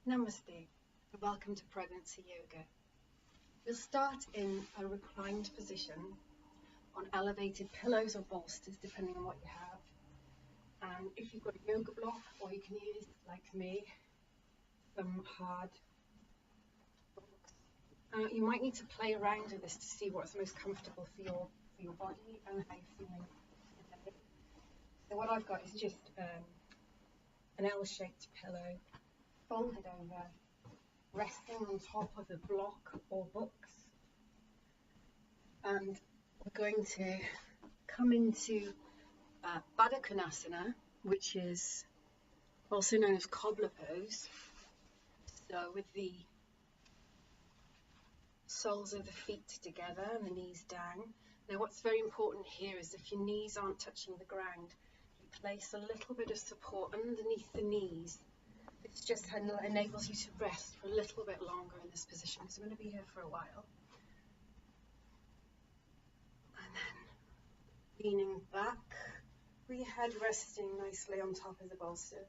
Namaste. Welcome to Pregnancy Yoga. We'll start in a reclined position on elevated pillows or bolsters, depending on what you have. And if you've got a yoga block, or you can use, like me, some hard books. You might need to play around with this to see what's most comfortable for your body and how you're feeling today. So what I've got is just an L-shaped pillow, folded over, resting on top of a block or books, and we're going to come into Baddha Konasana, which is also known as cobbler pose. So with the soles of the feet together and the knees down. Now what's very important here is if your knees aren't touching the ground, you place a little bit of support underneath the knees. This just enables you to rest for a little bit longer in this position, because I'm going to be here for a while. And then leaning back, with your head resting nicely on top of the bolster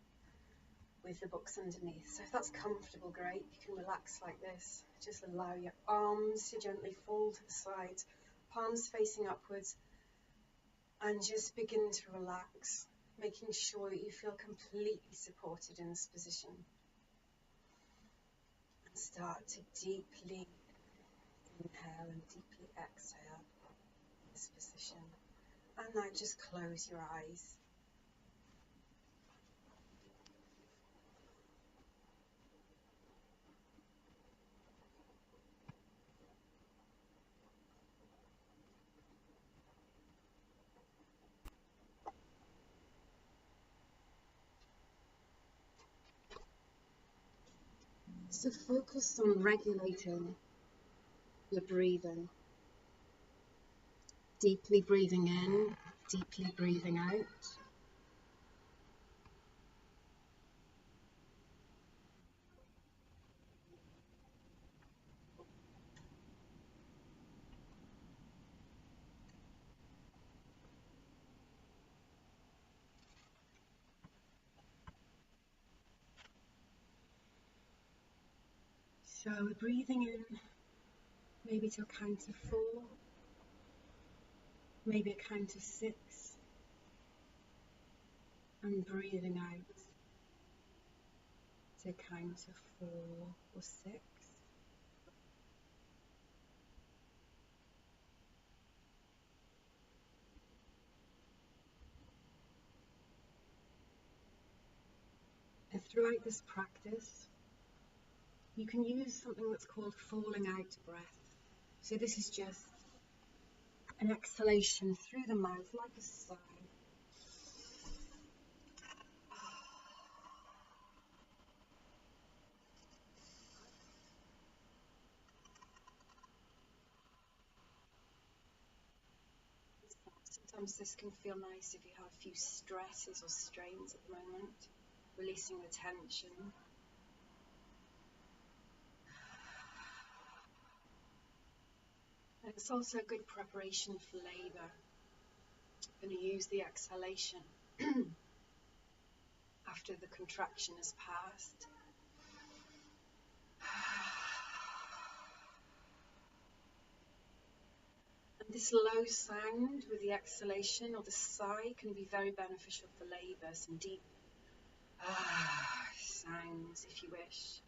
with the books underneath. So if that's comfortable, great. You can relax like this. Just allow your arms to gently fall to the sides, palms facing upwards, and just begin to relax, making sure that you feel completely supported in this position. And start to deeply inhale and deeply exhale in this position. And now just close your eyes. So focus on regulating your breathing. Deeply breathing in, deeply breathing out. So we're breathing in, maybe to a count of 4, maybe a count of 6, and breathing out to a count of 4 or 6. And throughout this practice, you can use something that's called falling out breath. So this is just an exhalation through the mouth like a sigh. Sometimes this can feel nice if you have a few stresses or strains at the moment, releasing the tension. And it's also a good preparation for labour. I'm going to use the exhalation after the contraction has passed. And this low sound with the exhalation or the sigh can be very beneficial for labour. Some deep sounds, if you wish,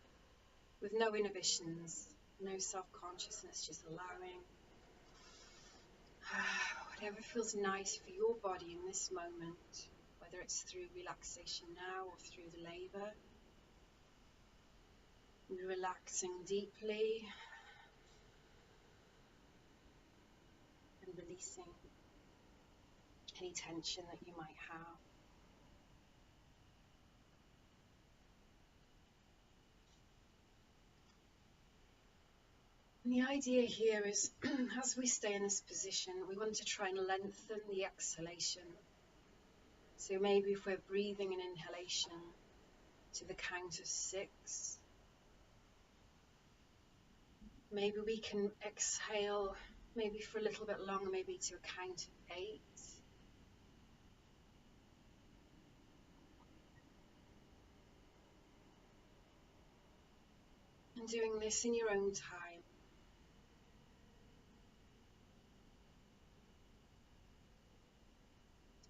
with no inhibitions, no self-consciousness, just allowing whatever feels nice for your body in this moment, whether it's through relaxation now or through the labour. Relaxing deeply and releasing any tension that you might have. And the idea here is, as we stay in this position, we want to try and lengthen the exhalation. So maybe if we're breathing an inhalation to the count of 6, maybe we can exhale maybe for a little bit longer, maybe to a count of 8. doing this in your own time.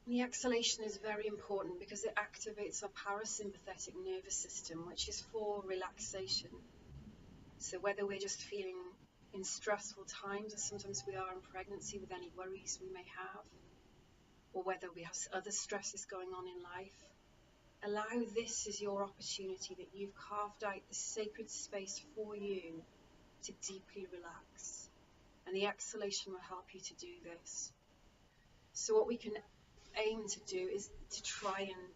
The exhalation is very important because it activates our parasympathetic nervous system, which is for relaxation. So whether we're just feeling in stressful times, as sometimes we are in pregnancy with any worries we may have, or whether we have other stresses going on in life, allow this as your opportunity that you've carved out this sacred space for you to deeply relax. And the exhalation will help you to do this. So what we can aim to do is to try and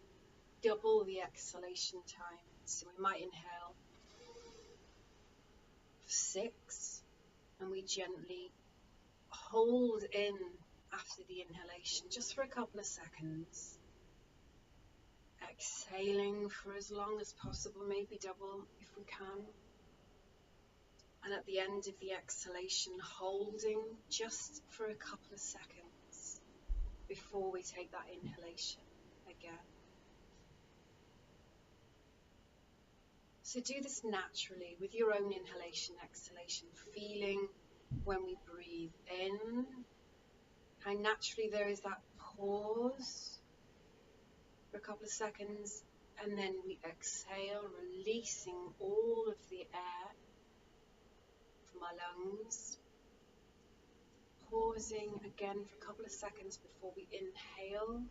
double the exhalation time. So we might inhale for 6, and we gently hold in after the inhalation just for a couple of seconds. Exhaling for as long as possible, maybe double if we can. And at the end of the exhalation, holding just for a couple of seconds before we take that inhalation again. So do this naturally with your own inhalation, exhalation, feeling when we breathe in, how naturally there is that pause for a couple of seconds, and then we exhale, releasing all of the air from our lungs. Pausing again for a couple of seconds before we inhale.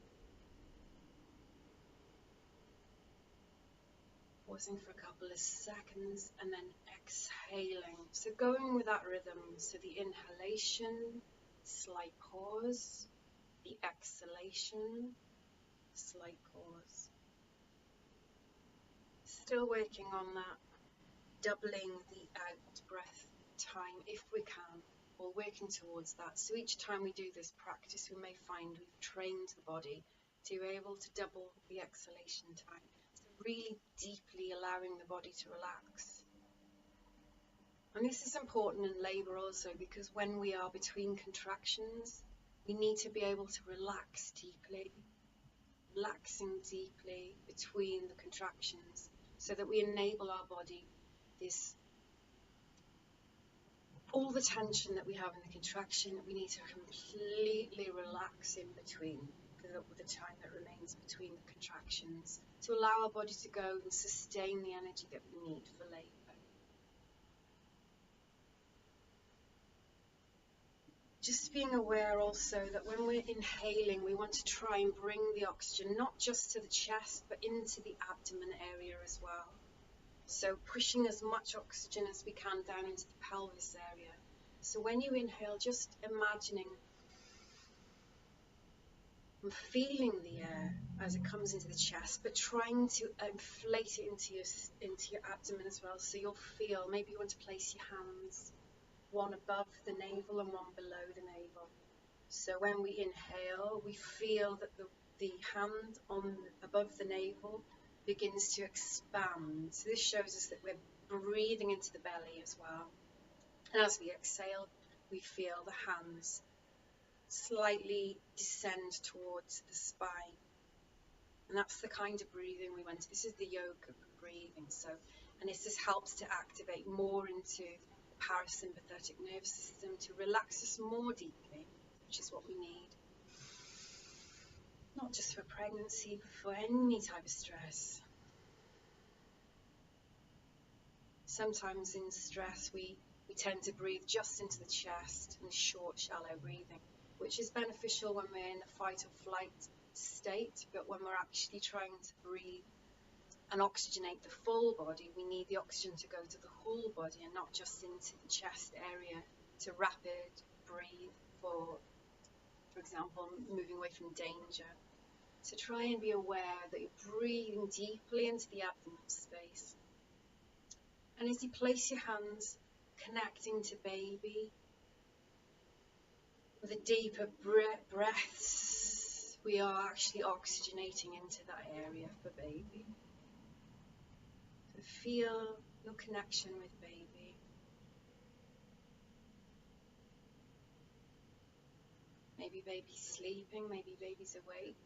Pausing for a couple of seconds and then exhaling. So going with that rhythm. So the inhalation, slight pause. The exhalation, slight pause. Still working on that, doubling the out breath time if we can, or working towards that. So each time we do this practice, we may find we've trained the body to be able to double the exhalation time. So really deeply allowing the body to relax. And this is important in labour also, because when we are between contractions, we need to be able to relax deeply, relaxing deeply between the contractions, so that we enable our body this, all the tension that we have in the contraction, we need to completely relax in between the time that remains between the contractions, to allow our body to go and sustain the energy that we need for labour. Just being aware also that when we're inhaling, we want to try and bring the oxygen not just to the chest, but into the abdomen area as well. So pushing as much oxygen as we can down into the pelvis area. So when you inhale, just imagining and feeling the air as it comes into the chest, but trying to inflate it into your abdomen as well. So you'll feel, maybe you want to place your hands one above the navel and one below the navel. So when we inhale, we feel that the hand above the navel begins to expand. So this shows us that we're breathing into the belly as well. And as we exhale, we feel the hands slightly descend towards the spine. And that's the kind of breathing we want. This is the yoga breathing. And this helps to activate more into the parasympathetic nervous system, to relax us more deeply, which is what we need. Not just for pregnancy, but for any type of stress. Sometimes in stress, we tend to breathe just into the chest in short, shallow breathing, which is beneficial when we're in the fight or flight state, but when we're actually trying to breathe and oxygenate the full body, we need the oxygen to go to the whole body and not just into the chest area to rapid breathe for example, moving away from danger. So try and be aware that you're breathing deeply into the abdomen space. And as you place your hands connecting to baby, with a deeper breaths, we are actually oxygenating into that area for baby. So feel your connection with baby. Maybe baby's sleeping, maybe baby's awake.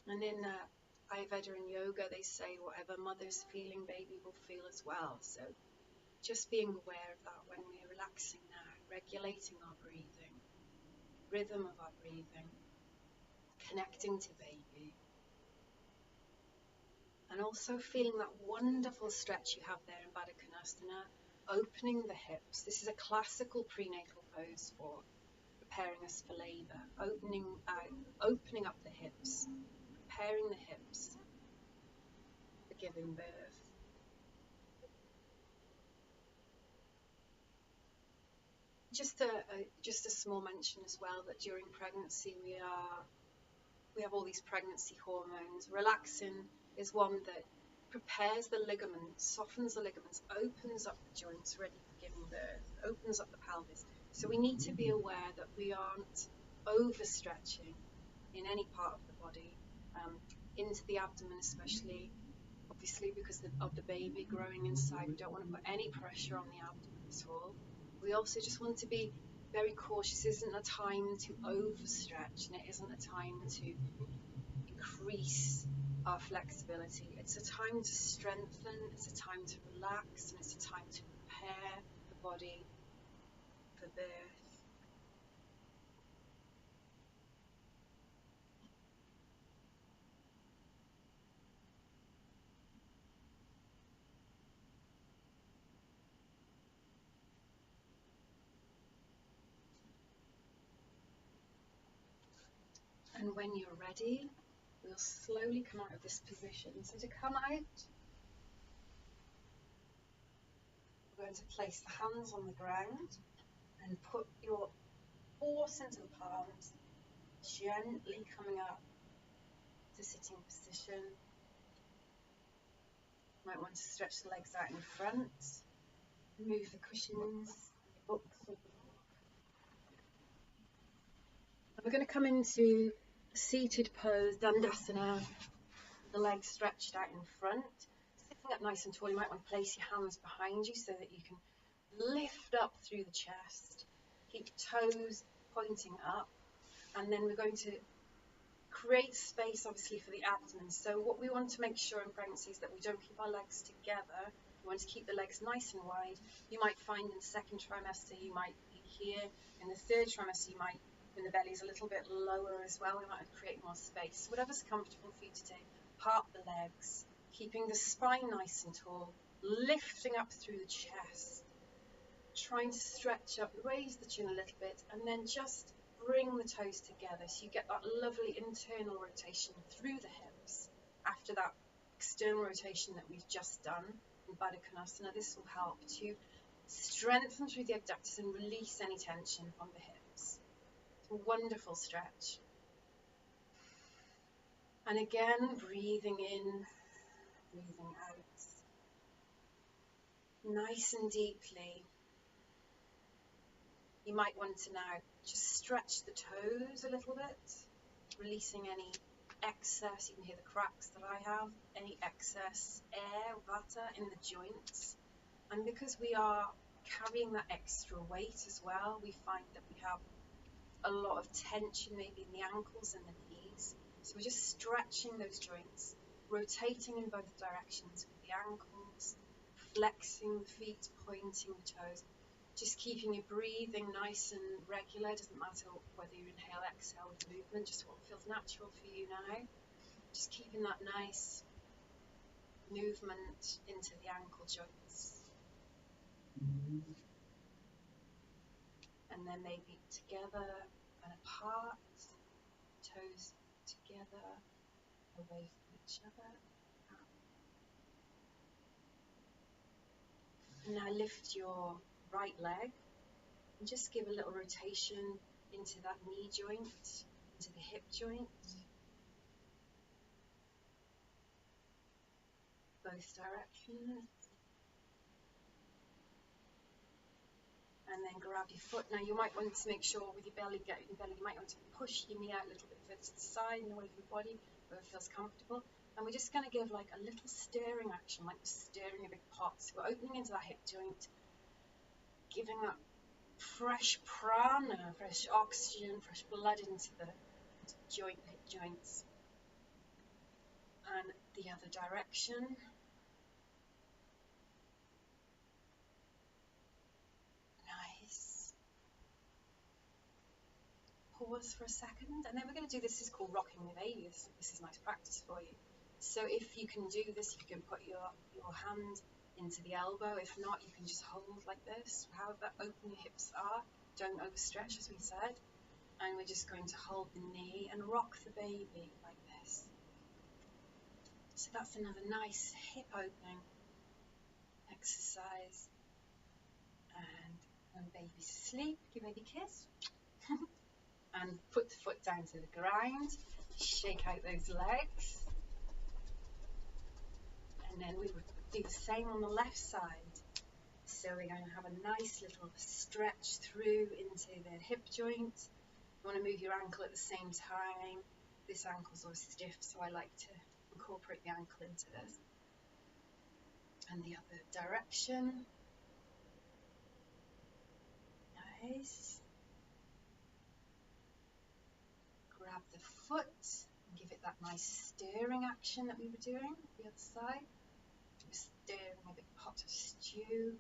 And in that Ayurveda and yoga, they say whatever mother's feeling, baby will feel as well. So just being aware of that when we're relaxing now, regulating our breathing, rhythm of our breathing, connecting to baby, and also feeling that wonderful stretch you have there in Baddha Konasana, opening the hips. This is a classical prenatal pose for preparing us for labour, opening up the hips, preparing the hips for giving birth. Just a small mention as well that during pregnancy we have all these pregnancy hormones. Relaxin is one that prepares the ligaments, softens the ligaments, opens up the joints ready for giving birth, opens up the pelvis. So we need to be aware that we aren't overstretching in any part of the body, into the abdomen especially, obviously because of the baby growing inside. We don't want to put any pressure on the abdomen at all. We also just want to be very cautious. This isn't a time to overstretch, and it isn't a time to increase our flexibility. It's a time to strengthen, it's a time to relax, and it's a time to prepare the body for birth. And when you're ready, we'll slowly come out of this position. So to come out, we're going to place the hands on the ground and put your force into the palms, gently coming up to sitting position. You might want to stretch the legs out in front, move the cushions, books. And we're going to come into seated pose, Dandasana, the legs stretched out in front. Sitting up nice and tall, you might want to place your hands behind you so that you can lift up through the chest. Keep toes pointing up. And then we're going to create space, obviously, for the abdomen. So what we want to make sure in pregnancy is that we don't keep our legs together. We want to keep the legs nice and wide. You might find in the second trimester, you might be here. In the third trimester, you might, when the belly's a little bit lower as well, we might create more space. Whatever's comfortable for you to do. Part the legs, keeping the spine nice and tall, lifting up through the chest, trying to stretch up, raise the chin a little bit, and then just bring the toes together so you get that lovely internal rotation through the hips. After that external rotation that we've just done in Baddha Konasana, this will help to strengthen through the abductors and release any tension on the hips. It's a wonderful stretch. And again, breathing in, breathing out. Nice and deeply. You might want to now just stretch the toes a little bit, releasing any excess. You can hear the cracks that I have, any excess air, vata in the joints. And because we are carrying that extra weight as well, we find that we have a lot of tension maybe in the ankles and the knees. So we're just stretching those joints, rotating in both directions with the ankles, flexing the feet, pointing the toes. Just keeping your breathing nice and regular. Doesn't matter whether you inhale, exhale with movement, just what feels natural for you now. Just keeping that nice movement into the ankle joints. And then maybe together and apart, toes together, away from each other. And now lift your right leg and just give a little rotation into that knee joint, into the hip joint. Both directions. And then grab your foot. Now you might want to make sure with your belly, you might want to push your knee out a little bit further to the side and away from the body where it feels comfortable. And we're just going to give like a little stirring action, like stirring a big pot. So we're opening into that hip joint, giving that fresh prana, fresh oxygen, fresh blood into the hip joints. And the other direction. Nice. Pause for a second, and then we're going to do this. Is called rocking the baby. This is nice practice for you. So if you can do this, you can put your hand into the elbow. If not, you can just hold like this. However open your hips are, don't overstretch, as we said. And we're just going to hold the knee and rock the baby like this. So that's another nice hip opening exercise. And when baby's asleep, give baby a kiss. And put the foot down to the ground. Shake out those legs. And then we would do the same on the left side. So we're going to have a nice little stretch through into the hip joint. You want to move your ankle at the same time. This ankle's always stiff, so I like to incorporate the ankle into this. And the other direction. Nice. Grab the foot and give it that nice stirring action that we were doing the other side. We're stirring a big pot of stew.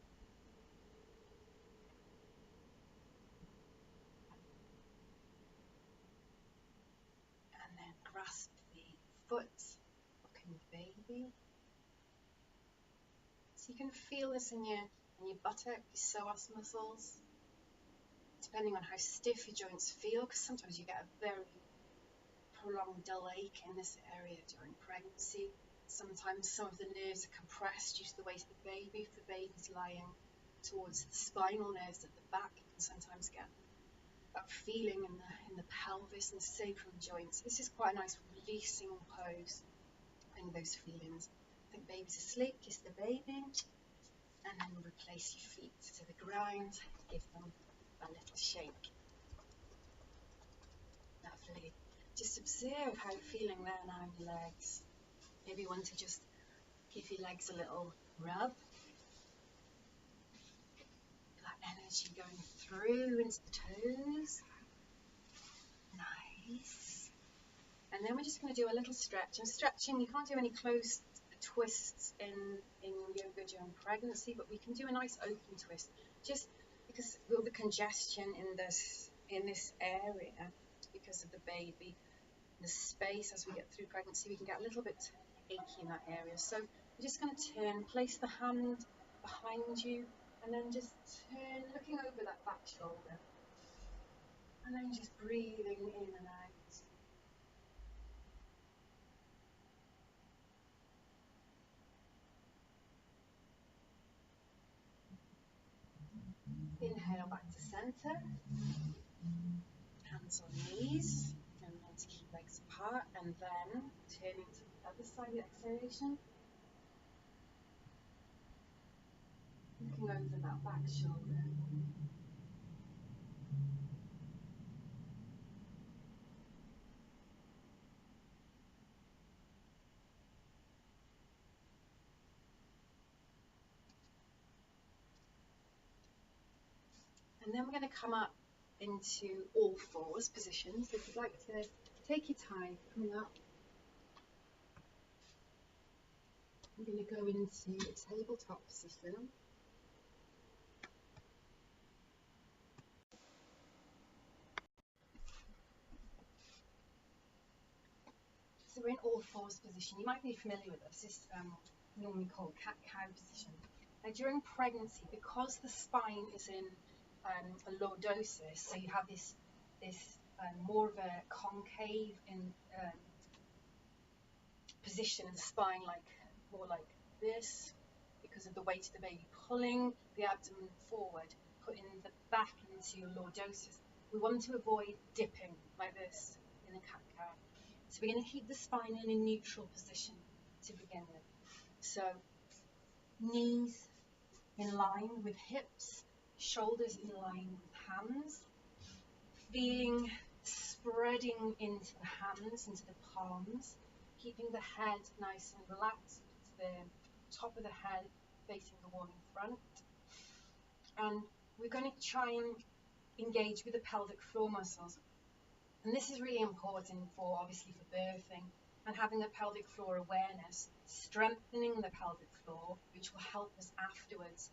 And then grasp the foot, rocking the baby. So you can feel this in your buttock, your psoas muscles, depending on how stiff your joints feel, because sometimes you get a very prolonged dull ache in this area during pregnancy. Sometimes some of the nerves are compressed due to the weight of the baby. If the baby's lying towards the spinal nerves at the back, you can sometimes get that feeling in the pelvis and the sacrum joints. This is quite a nice releasing pose, having those feelings. I think baby's asleep, kiss the baby, and then replace your feet to the ground, give them a little shake. Lovely. Just observe how you're feeling there now in your legs. Maybe you want to just give your legs a little rub. That energy going through into the toes. Nice. And then we're just going to do a little stretch. And stretching, you can't do any closed twists in yoga during pregnancy, but we can do a nice open twist. Just because of the congestion in this area, because of the baby, the space as we get through pregnancy, we can get a little bit achy in that area. So we're just going to turn, place the hand behind you, and then just turn, looking over that back shoulder, and then just breathing in and out. Inhale back to center, hands on knees, and then to keep legs apart, and then turning to the other side of the exhalation, looking over that back shoulder. And then we're going to come up into all fours position. So if you'd like to take your time coming up, I'm going to go into a tabletop position. So we're in all fours position. You might be familiar with this. It's normally called cat-cow position. Now during pregnancy, because the spine is in a lordosis, so you have this more of a concave in position in the spine, more like this, because of the weight of the baby pulling the abdomen forward, putting the back into your lordosis. We want to avoid dipping like this in a cat-cow. So we're going to keep the spine in a neutral position to begin with. So knees in line with hips, shoulders in line with hands, feeling spreading into the hands, into the palms, keeping the head nice and relaxed to the top of the head facing the wall in front. And we're going to try and engage with the pelvic floor muscles. And this is really important obviously for birthing. and having a pelvic floor awareness, strengthening the pelvic floor, which will help us afterwards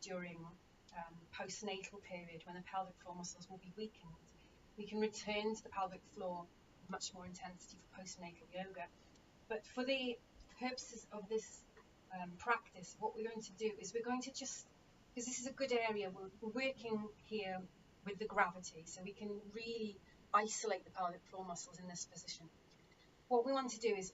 during postnatal period when the pelvic floor muscles will be weakened. We can return to the pelvic floor with much more intensity for postnatal yoga. But for the purposes of this practice, what we're going to do is we're going to just, because this is a good area, we're working here with the gravity, so we can really isolate the pelvic floor muscles in this position. What we want to do is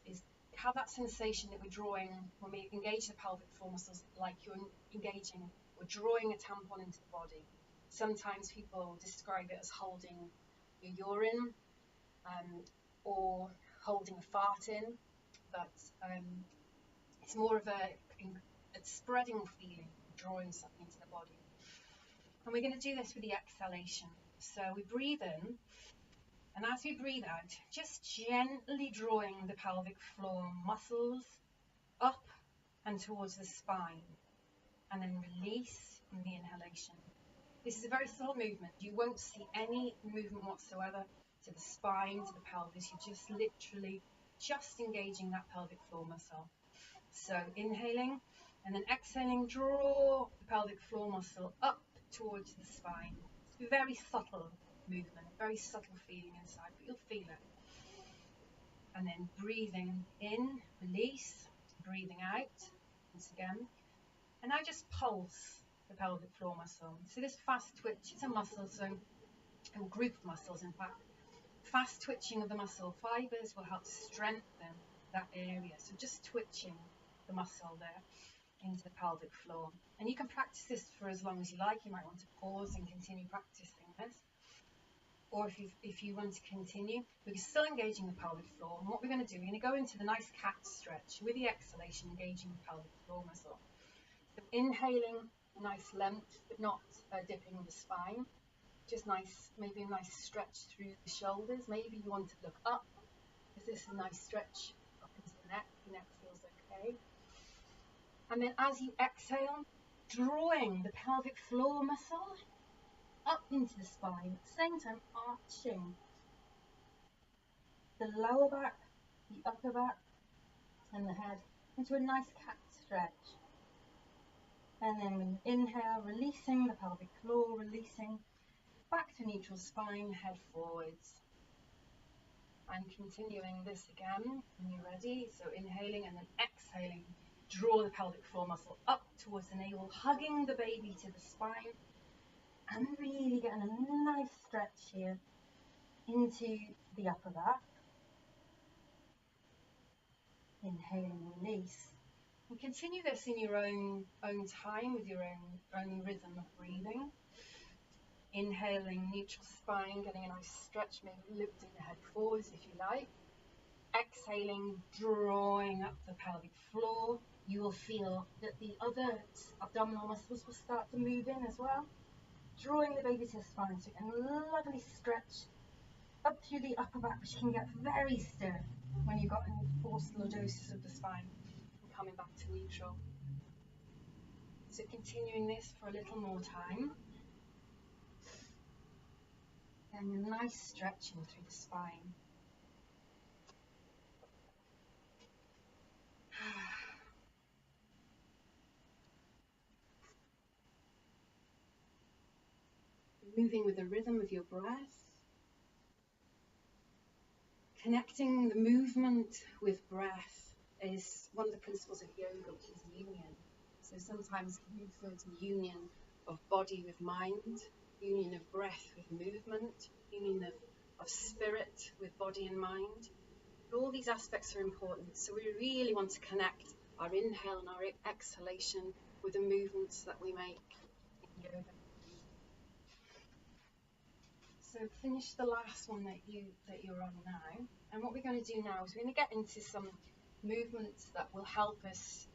have that sensation that we're drawing when we engage the pelvic floor muscles, like you're engaging or drawing a tampon into the body. Sometimes people describe it as holding your urine or holding a fart in, but it's more of a spreading feeling, drawing something into the body. And we're going to do this with the exhalation. So we breathe in, and as we breathe out, just gently drawing the pelvic floor muscles up and towards the spine, and then release in the inhalation. This is a very subtle movement. You won't see any movement whatsoever to the spine, to the pelvis. You're just literally just engaging that pelvic floor muscle. So inhaling and then exhaling, draw the pelvic floor muscle up towards the spine. It's a very subtle movement, very subtle feeling inside, but you'll feel it. And then breathing in, release, breathing out, once again. And now just pulse the pelvic floor muscle. So this fast twitch, it's a muscle, so a group of muscles in fact. Fast twitching of the muscle fibers will help strengthen that area. So just twitching the muscle there into the pelvic floor. And you can practice this for as long as you like. You might want to pause and continue practicing this. Or if you want to continue, we're still engaging the pelvic floor. And what we're going to do, we're going to go into the nice cat stretch with the exhalation, engaging the pelvic floor muscle. So inhaling, nice length, but not dipping the spine. Just nice, maybe a nice stretch through the shoulders. Maybe you want to look up, because this is a nice stretch up into the neck. The neck feels okay. And then as you exhale, drawing the pelvic floor muscle up into the spine, at the same time arching the lower back, the upper back, and the head into a nice cat stretch. And then with inhale, releasing the pelvic floor, releasing back to neutral spine, head forwards. And continuing this again when you're ready. So inhaling and then exhaling, draw the pelvic floor muscle up towards the navel, hugging the baby to the spine, and really getting a nice stretch here into the upper back. Inhaling, release. And continue this in your own time with your own rhythm of breathing. Inhaling, neutral spine, getting a nice stretch, maybe lifting the head forwards if you like. Exhaling, drawing up the pelvic floor. You will feel that the other abdominal muscles will start to move in as well. Drawing the baby to the spine, so a lovely stretch up through the upper back, which can get very stiff when you've got any forced lordosis of the spine, and coming back to neutral. So continuing this for a little more time. And a nice stretching through the spine. Moving with the rhythm of your breath. Connecting the movement with breath is one of the principles of yoga, which is union. So sometimes we refer to union of body with mind, union of breath with movement, union of spirit with body and mind. But all these aspects are important. So we really want to connect our inhale and our exhalation with the movements that we make in yoga. So finish the last one that you're on now. And what we're going to do now is we're going to get into some movements that will help us,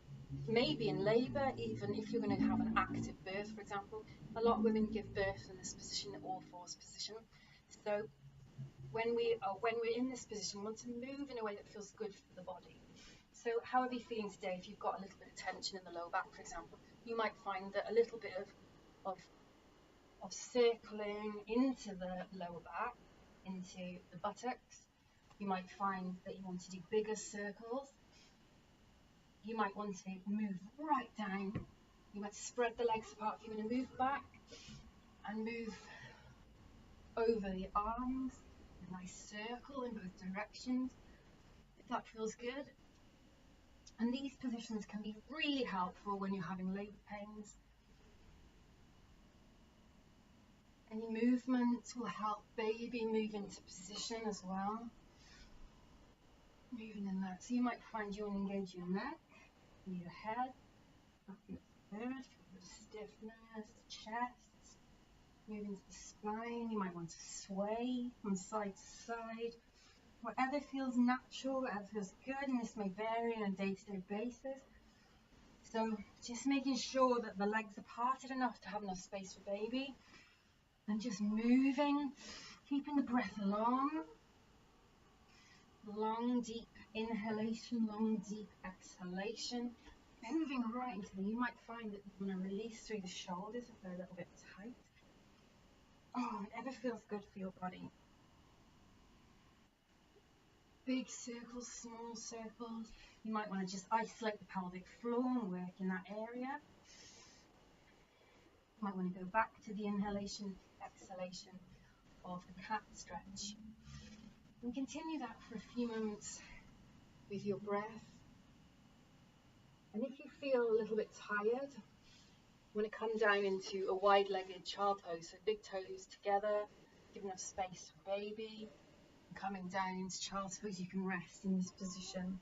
maybe in labour, even if you're going to have an active birth, for example. A lot of women give birth in this position, the all fours position. So when we're in this position, we want to move in a way that feels good for the body. So how are you feeling today? If you've got a little bit of tension in the lower back, for example, you might find that a little bit of circling into the lower back, into the buttocks, You might find that you want to do bigger circles. You might want to move right down. You might spread the legs apart. If you want to move back and move over the arms, a nice circle in both directions, if that feels good. And these positions can be really helpful when you're having labour pains. Any movement will help baby move into position as well. Moving in that. So you might find you want to engage your neck, your head. That feels good. Feel a bit of stiffness, chest. Moving to the spine. You might want to sway from side to side. Whatever feels natural, whatever feels good, and this may vary on a day-to-day basis. So just making sure that the legs are parted enough to have enough space for baby. And just moving, keeping the breath long. Long, deep inhalation, long, deep exhalation. Moving right into them. You might find that you want to release through the shoulders if they're a little bit tight. Oh, whatever feels good for your body. Big circles, small circles. You might want to just isolate the pelvic floor and work in that area. You might want to go back to the inhalation, exhalation of the cat stretch. And continue that for a few moments with your breath. And if you feel a little bit tired, you want to come down into a wide-legged child pose. So big toes together, give enough space for baby. Coming down into child's pose, you can rest in this position.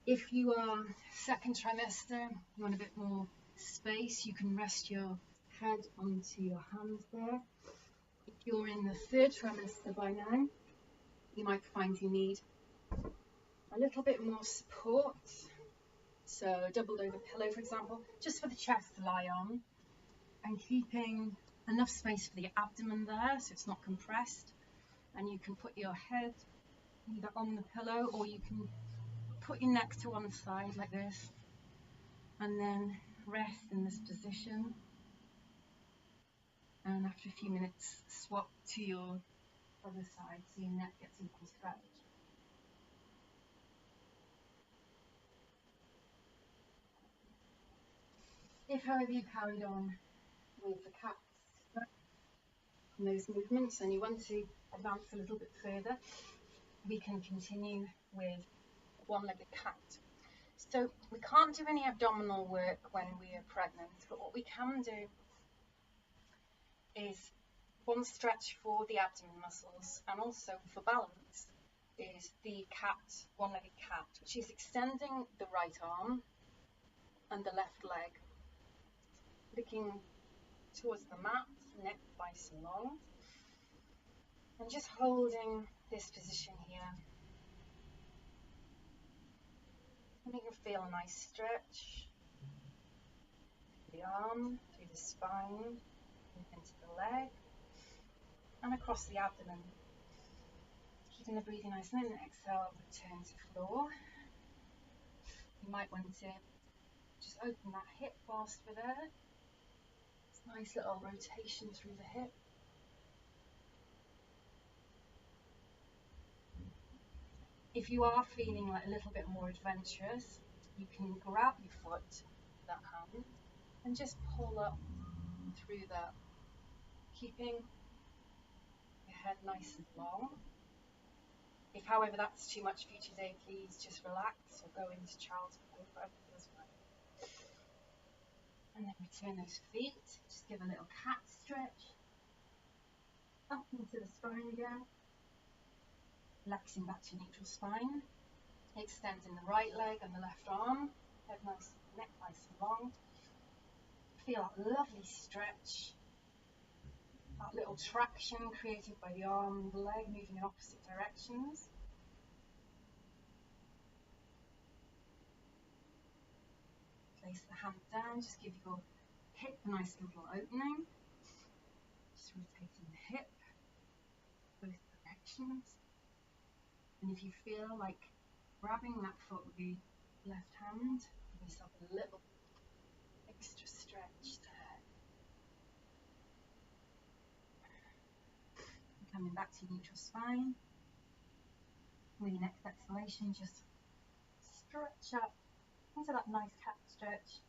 If you are second trimester, you want a bit more space, you can rest your head onto your hands there. If you're in the third trimester by now, you might find you need a little bit more support. So a doubled over pillow, for example, just for the chest to lie on, and keeping enough space for the abdomen there so it's not compressed. And you can put your head either on the pillow, or you can put your neck to one side like this and then rest in this position. And after a few minutes, swap to your other side so your neck gets equal stretch. If, however, you carried on with the cat and those movements and you want to advance a little bit further, we can continue with one-legged cat. So we can't do any abdominal work when we are pregnant, but what we can do is one stretch for the abdomen muscles and also for balance is the cat, one-legged cat, which is extending the right arm and the left leg, looking towards the mat, neck nice and long, and just holding this position here. And you can feel a nice stretch through the arm, through the spine, into the leg, and across the abdomen. Keeping the breathing nice and then exhale, return to floor. You might want to just open that hip whilst we're there. It's a nice little rotation through the hip. If you are feeling like a little bit more adventurous, you can grab your foot with that hand and just pull up through that, keeping your head nice and long. If, however, that's too much for you today, please just relax or go into child's pose, whatever feels right. And then return those feet, just give a little cat stretch, up into the spine again, relaxing back to neutral spine, extending the right leg and the left arm, head nice, neck nice and long. Feel that lovely stretch, that little traction created by the arm and the leg moving in opposite directions. Place the hand down, just give your hip a nice little opening. Just rotating the hip, both directions. And if you feel like grabbing that foot with the left hand, give yourself a little extra stretch there. Coming back to neutral spine. exhalation, just stretch up into that nice cat stretch.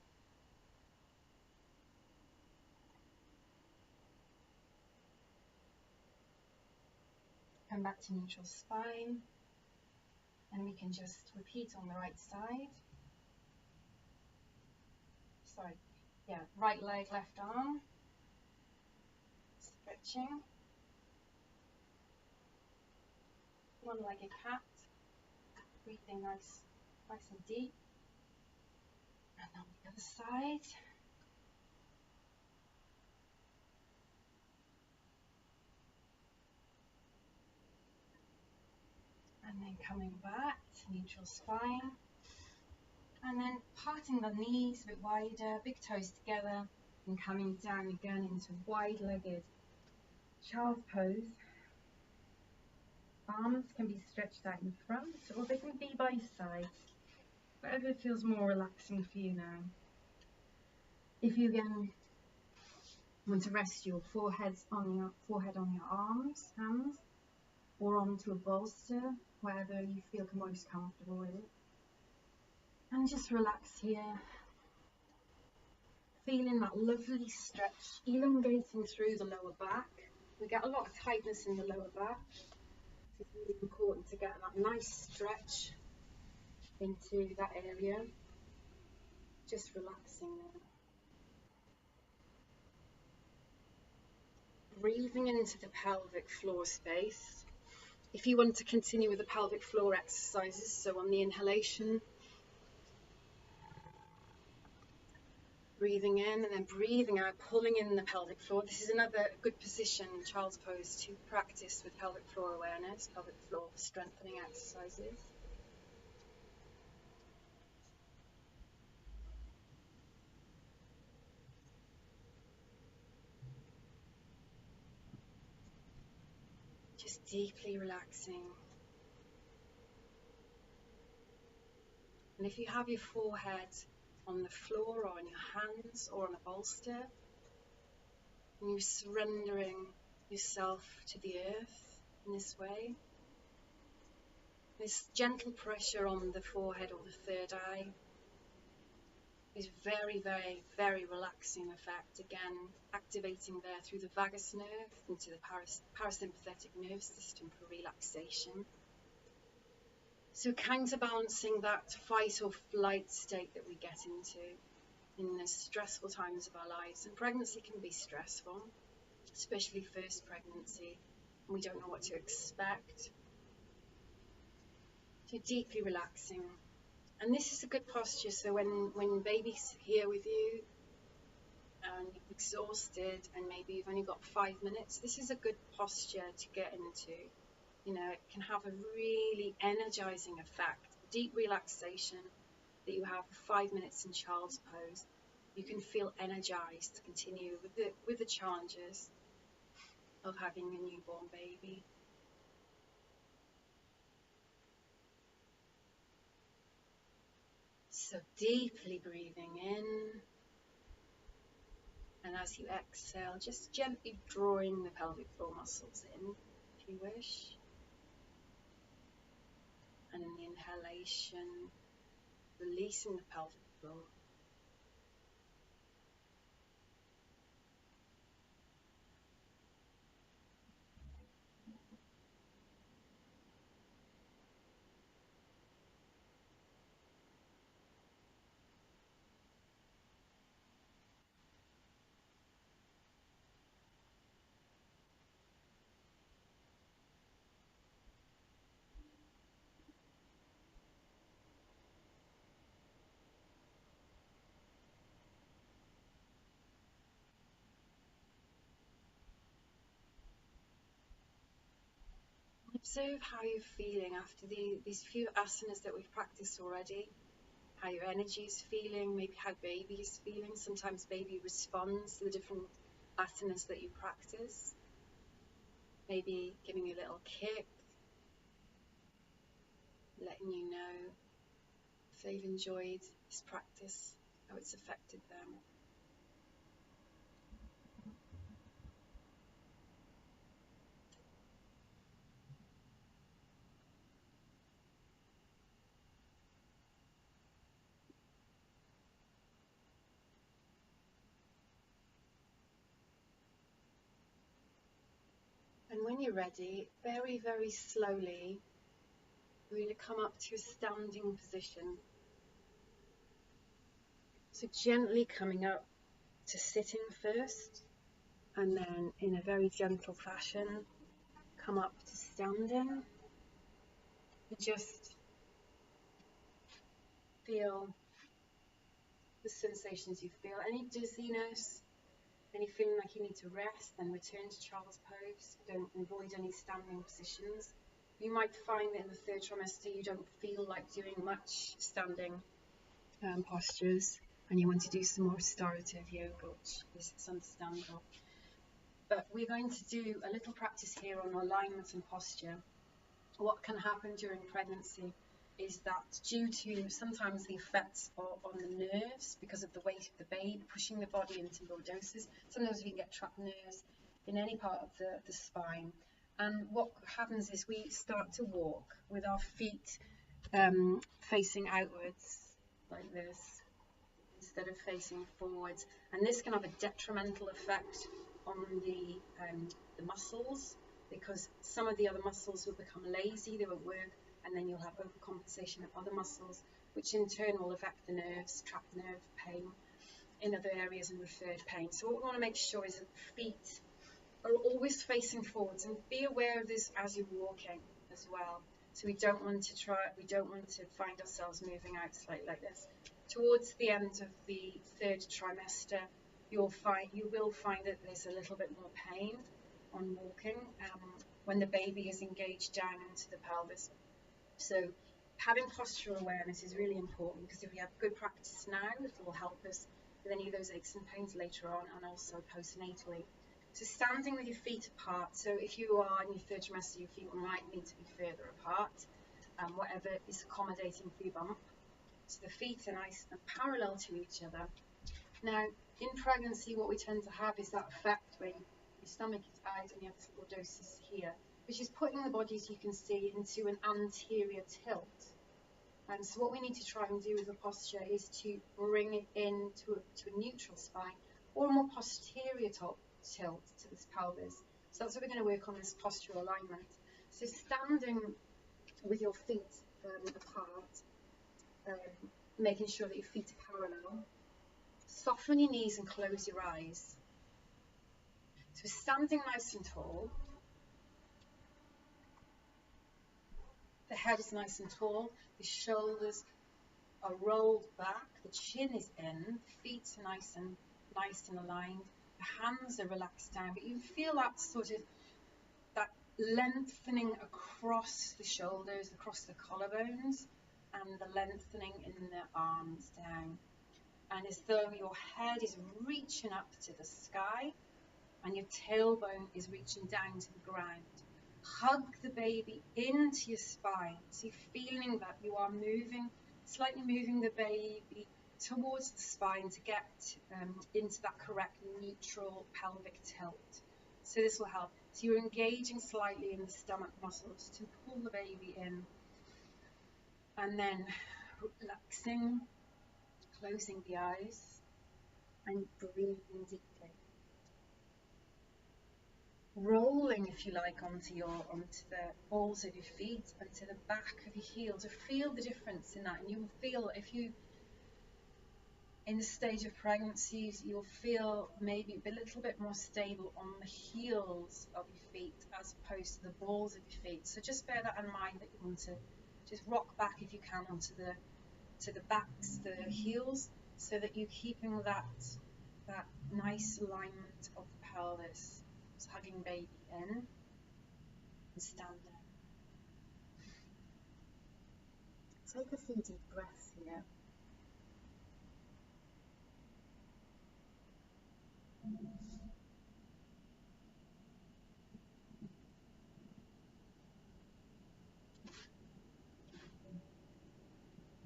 Come back to neutral spine, and we can just repeat on the right side. Sorry, yeah, right leg, left arm, stretching. One-legged cat, breathing nice and deep. And on the other side. And then coming back to neutral spine. And then parting the knees a bit wider, big toes together, and coming down again into wide-legged child's pose. Arms can be stretched out in front, or they can be by sides, whatever feels more relaxing for you now. If you again want to rest your forehead on your arms, hands, or onto a bolster, wherever you feel most comfortable with it. And just relax here, feeling that lovely stretch, elongating through the lower back. We get a lot of tightness in the lower back. It's really important to get that nice stretch into that area. Just relaxing there. Breathing into the pelvic floor space. If you want to continue with the pelvic floor exercises, so on the inhalation, breathing in and then breathing out, pulling in the pelvic floor. This is another good position, child's pose, to practice with pelvic floor awareness, pelvic floor strengthening exercises. Just deeply relaxing. And if you have your forehead on the floor or on your hands or on a bolster, and you're surrendering yourself to the earth in this way, this gentle pressure on the forehead or the third eye is very, very, very relaxing effect. Again, activating there through the vagus nerve into the parasympathetic nervous system for relaxation. So counterbalancing that fight or flight state that we get into in the stressful times of our lives. And pregnancy can be stressful, especially first pregnancy. We don't know what to expect. So deeply relaxing. And this is a good posture, so when baby's here with you and you're exhausted and maybe you've only got 5 minutes, this is a good posture to get into. You know, it can have a really energizing effect. Deep relaxation that you have for 5 minutes in child's pose. You can feel energized to continue with the challenges of having a newborn baby. So deeply breathing in, and as you exhale, just gently drawing the pelvic floor muscles in, if you wish. And in the inhalation, releasing the pelvic floor. Observe how you're feeling after these few asanas that we've practiced already. How your energy is feeling, maybe how baby is feeling. Sometimes baby responds to the different asanas that you practice. Maybe giving you a little kick, letting you know if they've enjoyed this practice, how it's affected them. when you're ready, very, very slowly, we're going to come up to a standing position. So gently coming up to sitting first, and then in a very gentle fashion, come up to standing. And just feel the sensations you feel. Any dizziness, any feeling like you need to rest, then return to child's pose. Don't avoid any standing positions. You might find that in the third trimester you don't feel like doing much standing postures, and you want to do some more restorative yoga, which is understandable. But we're going to do a little practice here on alignment and posture. What can happen during pregnancy is that due to sometimes the effects on the nerves because of the weight of the baby pushing the body into lordosis, sometimes we can get trapped nerves in any part of the spine. And what happens is we start to walk with our feet facing outwards like this instead of facing forwards, and this can have a detrimental effect on the muscles, because some of the other muscles will become lazy, they won't work, and then you'll have overcompensation of other muscles, which in turn will affect the nerves, trapped nerve pain in other areas, and referred pain. So what we want to make sure is that the feet are always facing forwards, and be aware of this as you're walking as well. So we don't want to find ourselves moving out slightly like this. Towards the end of the third trimester, you will find that there's a little bit more pain on walking when the baby is engaged down into the pelvis. So having postural awareness is really important, because if we have good practice now, it will help us with any of those aches and pains later on, and also postnatally. So standing with your feet apart. So if you are in your third trimester, your feet might need to be further apart, whatever is accommodating for your bump. So the feet are nice and parallel to each other. Now, in pregnancy, what we tend to have is that effect where your stomach is out and you have this lordosis here, which is putting the body, as you can see, into an anterior tilt. And so what we need to try and do with the posture is to bring it into a neutral spine, or a more posterior tilt to this pelvis. So that's what we're going to work on, this postural alignment. So standing with your feet apart, making sure that your feet are parallel. Soften your knees and close your eyes. So standing nice and tall. The head is nice and tall. The shoulders are rolled back. The chin is in. The feet are nice and aligned. The hands are relaxed down, but you feel that sort of that lengthening across the shoulders, across the collarbones, and the lengthening in the arms down. And as though your head is reaching up to the sky and your tailbone is reaching down to the ground. Hug the baby into your spine. So you're feeling that you are slightly moving the baby towards the spine to get into that correct neutral pelvic tilt. So this will help. So you're engaging slightly in the stomach muscles to pull the baby in. And then relaxing, closing the eyes, and breathing deeply. Rolling, if you like, onto the balls of your feet and to the back of your heel, to feel the difference in that. And you will feel, if you, in the stage of pregnancy, you'll feel maybe a little bit more stable on the heels of your feet as opposed to the balls of your feet. So just bear that in mind, that you want to just rock back if you can onto the backs, the heels, so that you're keeping that nice alignment of the pelvis. So hugging baby in and standing. Take a few deep breaths here.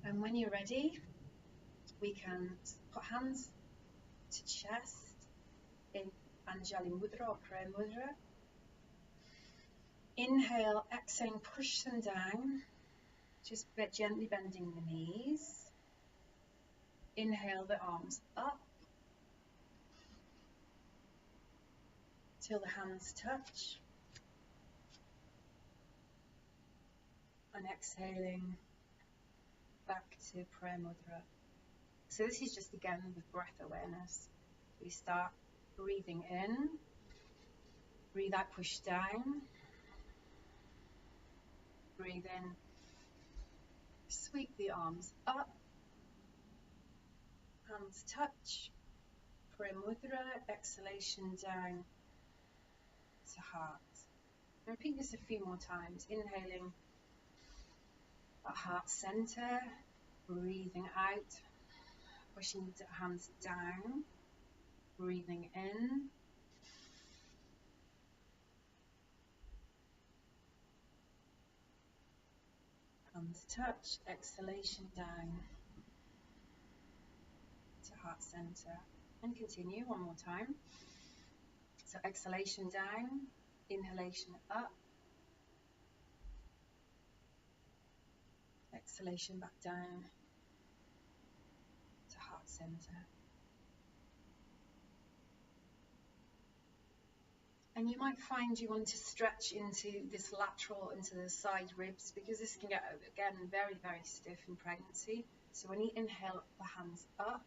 And when you're ready, we can put hands to chest in Anjali Mudra or Prayer Mudra. Inhale, exhale, push them down, just gently bending the knees. Inhale the arms up till the hands touch. and exhaling back to prayer mudra. So this is just again with breath awareness. We start breathing in, breathe out, push down, breathe in, sweep the arms up, hands touch, prayer mudra, exhalation down to heart. Repeat this a few more times, inhaling at heart center, breathing out, pushing the hands down, breathing in, hands touch, exhalation down to heart center. And continue one more time. So exhalation down, inhalation up, exhalation back down to heart center. And you might find you want to stretch into this lateral, into the side ribs, because this can get, again, very, very stiff in pregnancy. So when you inhale, the hands up.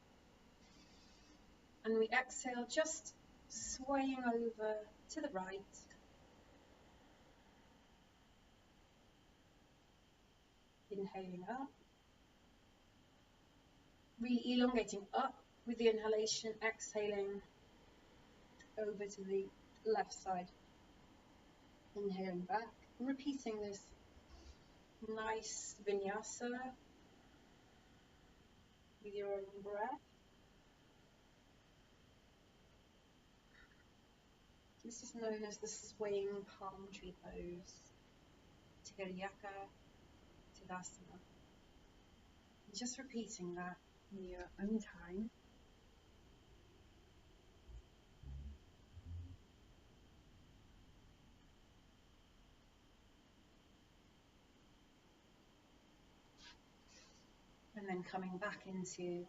And we exhale, just swaying over to the right. Inhaling up. Really elongating up with the inhalation, exhaling over to the left side. Inhaling back. Repeating this nice vinyasa with your own breath. This is known as the swaying palm tree pose, Tiryaka Tadasana. Just repeating that in your own time. And then coming back into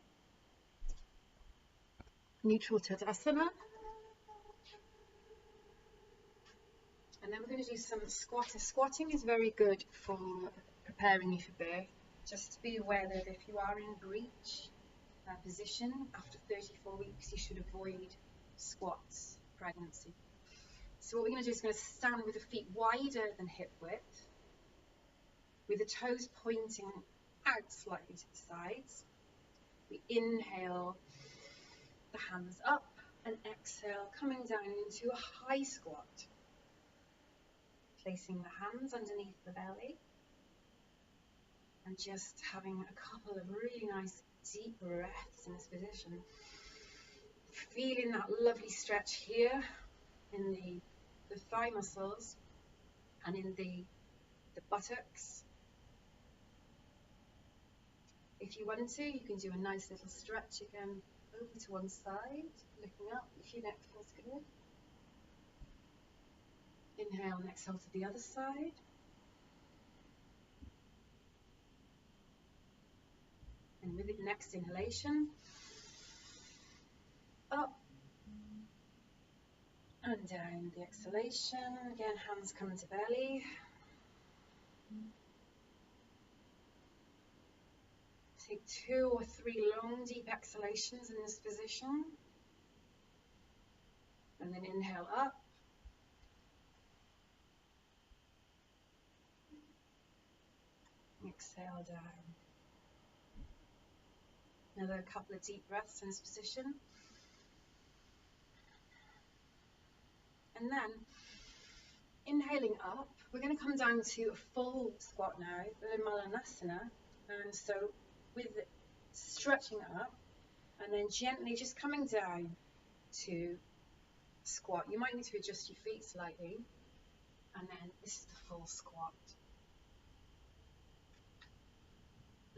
neutral Tadasana. And then we're going to do some squatting. Squatting is very good for preparing you for birth. Just to be aware that if you are in breech position after 34 weeks, you should avoid squats pregnancy. So what we're going to do is going to stand with the feet wider than hip width, with the toes pointing out slightly to the sides. We inhale, the hands up, and exhale, coming down into a high squat. Placing the hands underneath the belly and just having a couple of really nice deep breaths in this position. Feeling that lovely stretch here in the thigh muscles and in the buttocks. If you want to, you can do a nice little stretch again over to one side, looking up if your neck feels good. Inhale and exhale to the other side. And with the next inhalation, up and down. The exhalation, again, hands come to belly. Take 2 or 3 long, deep exhalations in this position. And then inhale up. Exhale down. Another couple of deep breaths in this position. And then, inhaling up, we're going to come down to a full squat now, the Malanasana. And so, with stretching up, and then gently just coming down to squat. You might need to adjust your feet slightly. And then, this is the full squat.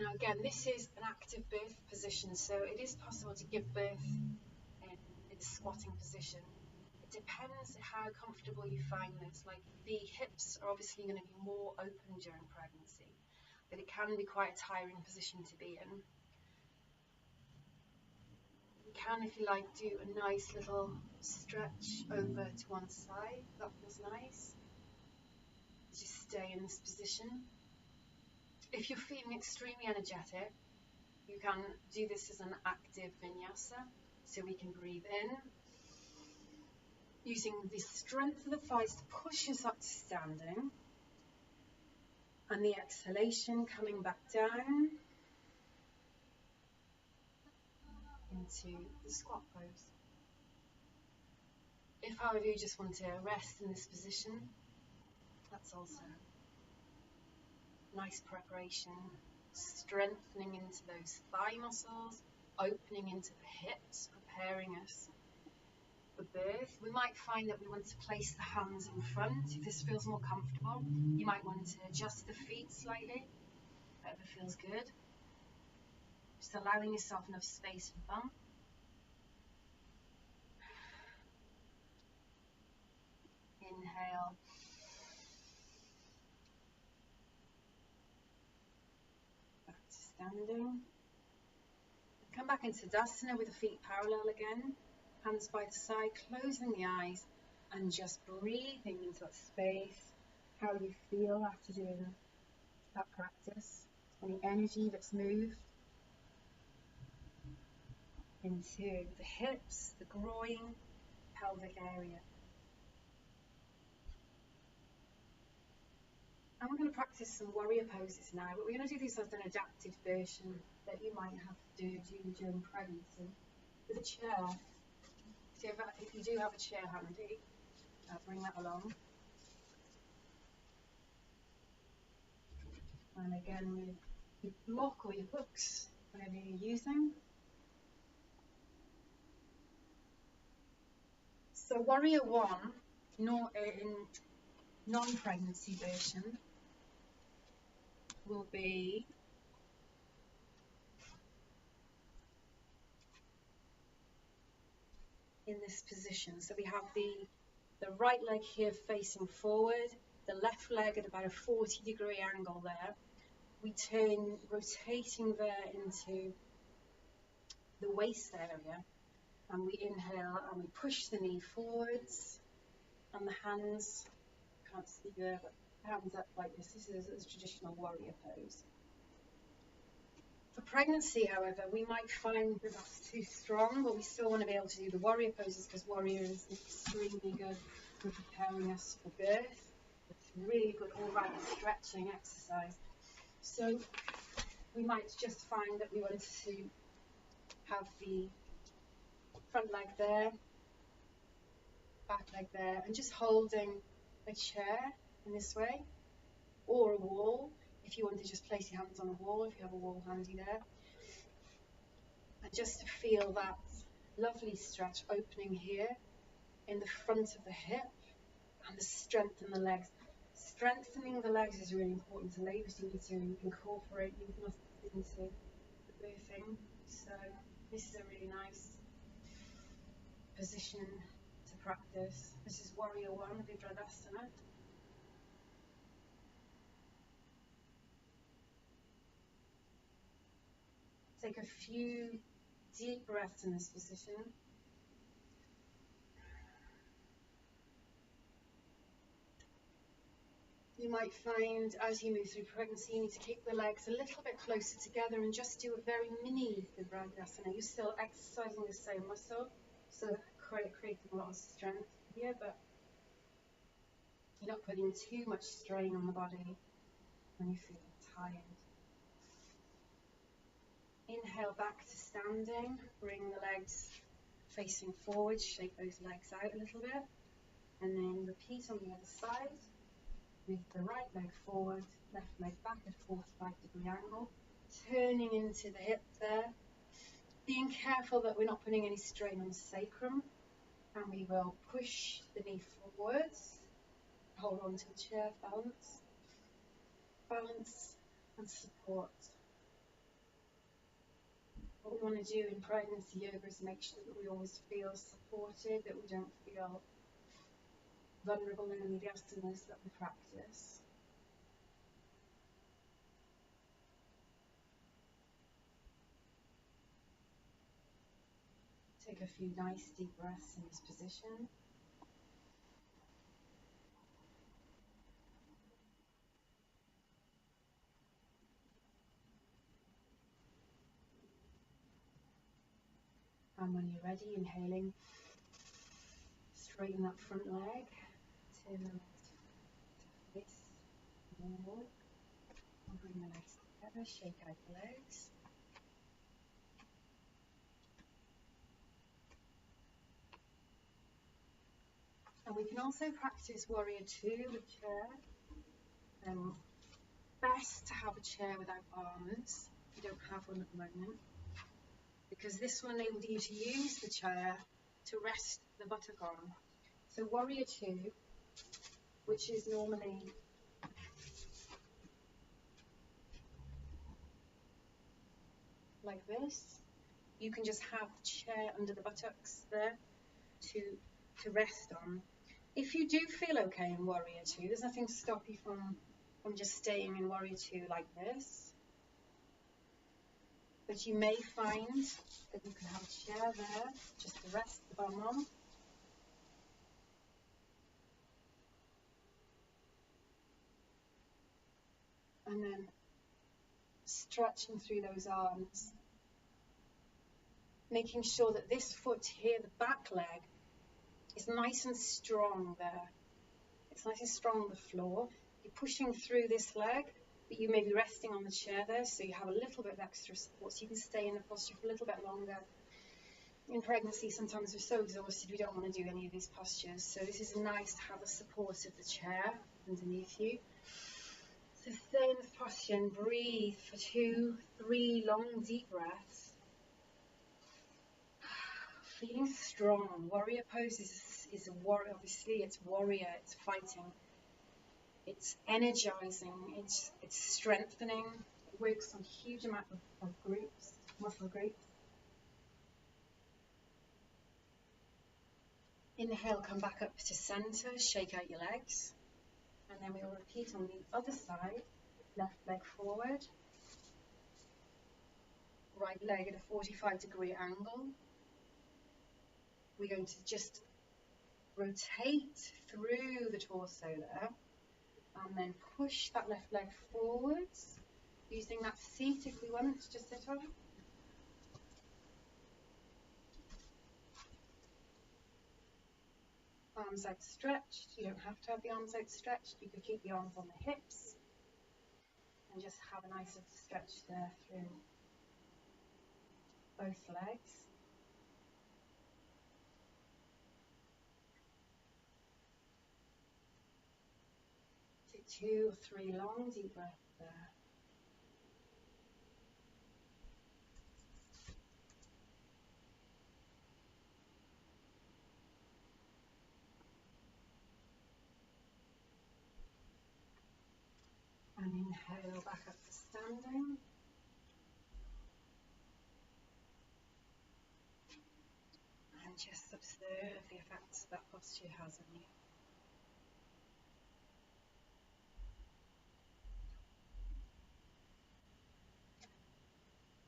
Now again, this is an active birth position, so it is possible to give birth in this squatting position. It depends how comfortable you find this. Like the hips are obviously going to be more open during pregnancy, but it can be quite a tiring position to be in. You can, if you like, do a nice little stretch over to one side. That feels nice. Just stay in this position. If you're feeling extremely energetic, you can do this as an active vinyasa. So we can breathe in, using the strength of the thighs to push us up to standing, and the exhalation coming back down into the squat pose. If, however, you just want to rest in this position, that's also nice preparation, strengthening into those thigh muscles, opening into the hips, preparing us for birth. We might find that we want to place the hands in front if this feels more comfortable. You might want to adjust the feet slightly, whatever feels good. Just allowing yourself enough space for bump. Inhale. Back to standing. Come back into Tadasana with the feet parallel again. Hands by the side, closing the eyes, and just breathing into that space. How you feel after doing that practice. Any energy that's moved into the hips, the groin, pelvic area. And we're going to practice some warrior poses now, but we're going to do this as an adapted version that you might have to do during pregnancy with a chair. So if you do have a chair handy, bring that along. And again, with your block or your books, whatever you're using. So Warrior 1, in non-pregnancy version, will be in this position. So we have the right leg here facing forward, the left leg at about a 40-degree angle there. We turn, rotating there into the waist area, and we inhale and we push the knee forwards, and the hands, can't see there, but hands up like this. This is a traditional warrior pose. For pregnancy, however, we might find that that's too strong, but we still want to be able to do the warrior poses because warrior is extremely good for preparing us for birth. It's really good all-round stretching exercise. So we might just find that we want to have the front leg there, back leg there, and just holding a chair in this way, or a wall, if you want to just place your hands on a wall, if you have a wall handy there. And just to feel that lovely stretch opening here in the front of the hip, and the strength in the legs. Strengthening the legs is really important to labour, so you need to incorporate these muscles into the birthing. So this is a really nice position to practice. This is Warrior 1, Vibradasana. Take a few deep breaths in this position. You might find as you move through pregnancy, you need to keep the legs a little bit closer together and just do a very mini Vibradasana. You're still exercising the same muscle, so creating a lot of strength here, but you're not putting too much strain on the body when you feel tired. Inhale back to standing, bring the legs facing forward, shake those legs out a little bit, and then repeat on the other side with the right leg forward, left leg back at 45-degree angle, turning into the hip there, being careful that we're not putting any strain on the sacrum, and we will push the knee forwards, hold on to the chair, balance and support. What we want to do in pregnancy yoga is make sure that we always feel supported, that we don't feel vulnerable in any of the asanas that we practice. Take a few nice deep breaths in this position. And when you're ready, inhaling, straighten that front leg, turn the legs to face forward, and bring the legs together, shake out the legs. And we can also practice warrior two with chair. Best to have a chair without arms. You don't have one at the moment, because this will enable you to use the chair to rest the buttock on. So warrior two, which is normally like this, you can just have the chair under the buttocks there to rest on. If you do feel okay in warrior two, there's nothing to stop you from just staying in warrior two like this. But you may find that you can have a chair there just to rest the bum on. And then stretching through those arms, making sure that this foot here, the back leg, is nice and strong there. It's nice and strong on the floor. You're pushing through this leg, but you may be resting on the chair there, so you have a little bit of extra support, so you can stay in the posture for a little bit longer. In pregnancy, sometimes we're so exhausted we don't want to do any of these postures, so this is nice to have the support of the chair underneath you. So stay in this posture and breathe for 2, 3 long deep breaths. Feeling strong. Warrior pose is a warrior, obviously it's warrior, it's fighting, it's energizing, it's strengthening. It works on a huge amount of groups, muscle groups. Inhale, come back up to center, shake out your legs, and then we will repeat on the other side. Left leg forward, right leg at a 45-degree angle. We're going to just rotate through the torso there, and then push that left leg forwards, using that seat if we want to just sit on. Arms outstretched. You don't have to have the arms outstretched. You could keep the arms on the hips and just have a nice little stretch there through both legs. Take 2 or 3 long deep breaths there. And inhale back up to standing. And just observe the effects that posture has on you.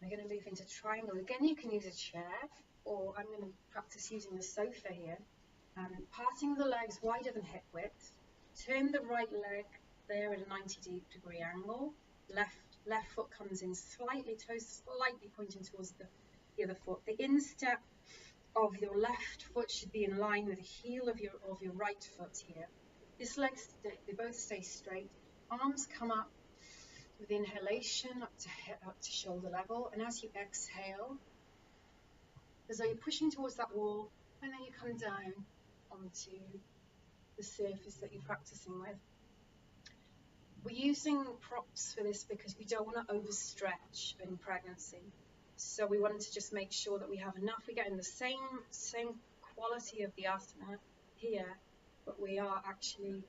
We're going to move into triangle. Again, you can use a chair, or I'm going to practice using the sofa here. Parting the legs wider than hip width. Turn the right leg there at a 90-degree angle. Left foot comes in slightly, toes slightly pointing towards the other foot. The instep of your left foot should be in line with the heel of your right foot here. This leg, they both stay straight. Arms come up with inhalation up to shoulder level, and as you exhale, as though you're pushing towards that wall, and then you come down onto the surface that you're practicing with. We're using props for this because we don't want to overstretch in pregnancy. So we wanted to just make sure that we have enough. We're getting the same quality of the asana here, but we are actually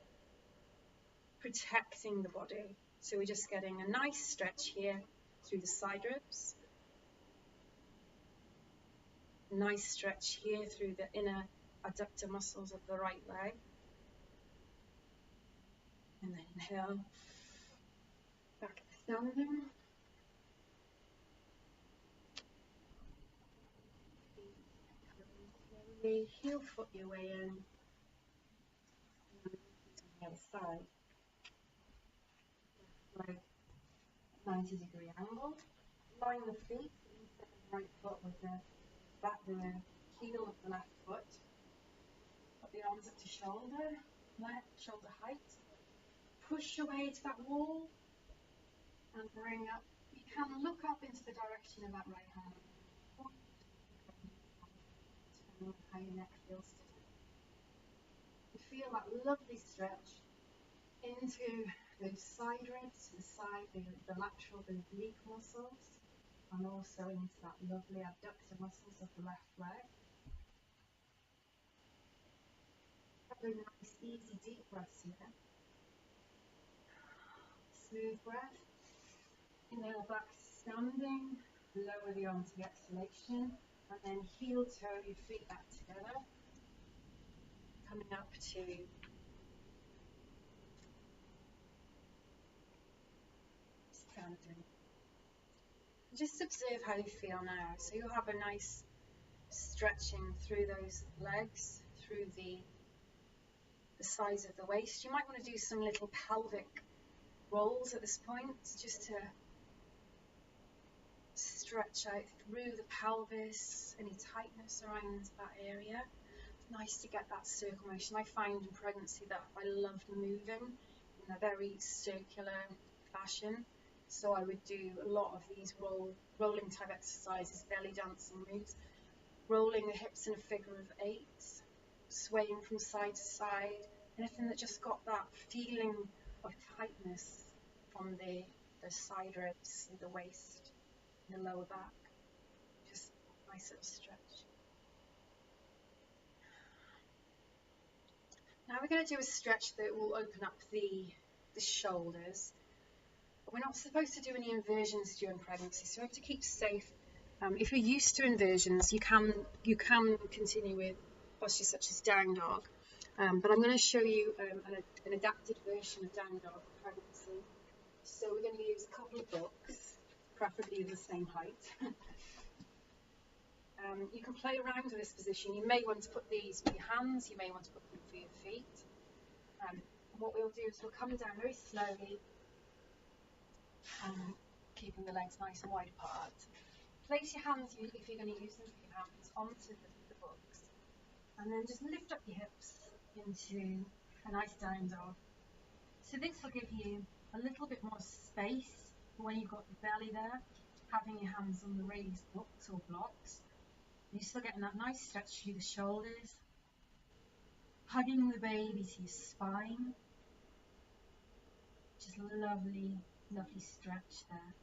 protecting the body. So we're just getting a nice stretch here through the side ribs. Nice stretch here through the inner adductor muscles of the right leg. And then inhale, back to standing. Slowly heel foot your way in. And on the other side. Leg 90-degree angle. Line the feet, right foot with the flatten the heel of the left foot. Put the arms up to shoulder height. Push your way to that wall and bring up. You can look up into the direction of that right hand, depending on how your neck feels today. You feel that lovely stretch into those side ribs, the lateral, the oblique muscles, and also into that lovely abductor muscles of the left leg. Have a nice, easy, deep breath here. Smooth breath. Inhale back standing, lower the arms to the exhalation, and then heel toe your feet back together. Coming up to standing. Just observe how you feel now. So you'll have a nice stretching through those legs, through the sides of the waist. You might want to do some little pelvic rolls at this point, just to stretch out through the pelvis, any tightness around that area. It's nice to get that circle motion. I find in pregnancy that I loved moving in a very circular fashion. So I would do a lot of these rolling type exercises, belly dancing moves, rolling the hips in a figure of 8, swaying from side to side, anything that just got that feeling of tightness from the side ribs, the waist, the lower back. Just a nice little stretch. Now we're going to do a stretch that will open up the shoulders. We're not supposed to do any inversions during pregnancy, so we have to keep safe. If you're used to inversions, you can continue with postures such as down dog. But I'm going to show you an adapted version of down dog for pregnancy. So we're going to use a couple of books, preferably the same height. You can play around with this position. You may want to put these for your hands, you may want to put them for your feet. What we'll do is we'll come down very slowly, keeping the legs nice and wide apart. Place your hands, if you're going to use them for your hands, onto the books. And then just lift up your hips into a nice down dog. So this will give you a little bit more space when you've got the belly there, having your hands on the raised books or blocks. You're still getting that nice stretch through the shoulders, hugging the baby to your spine. Just lovely, lovely stretch there.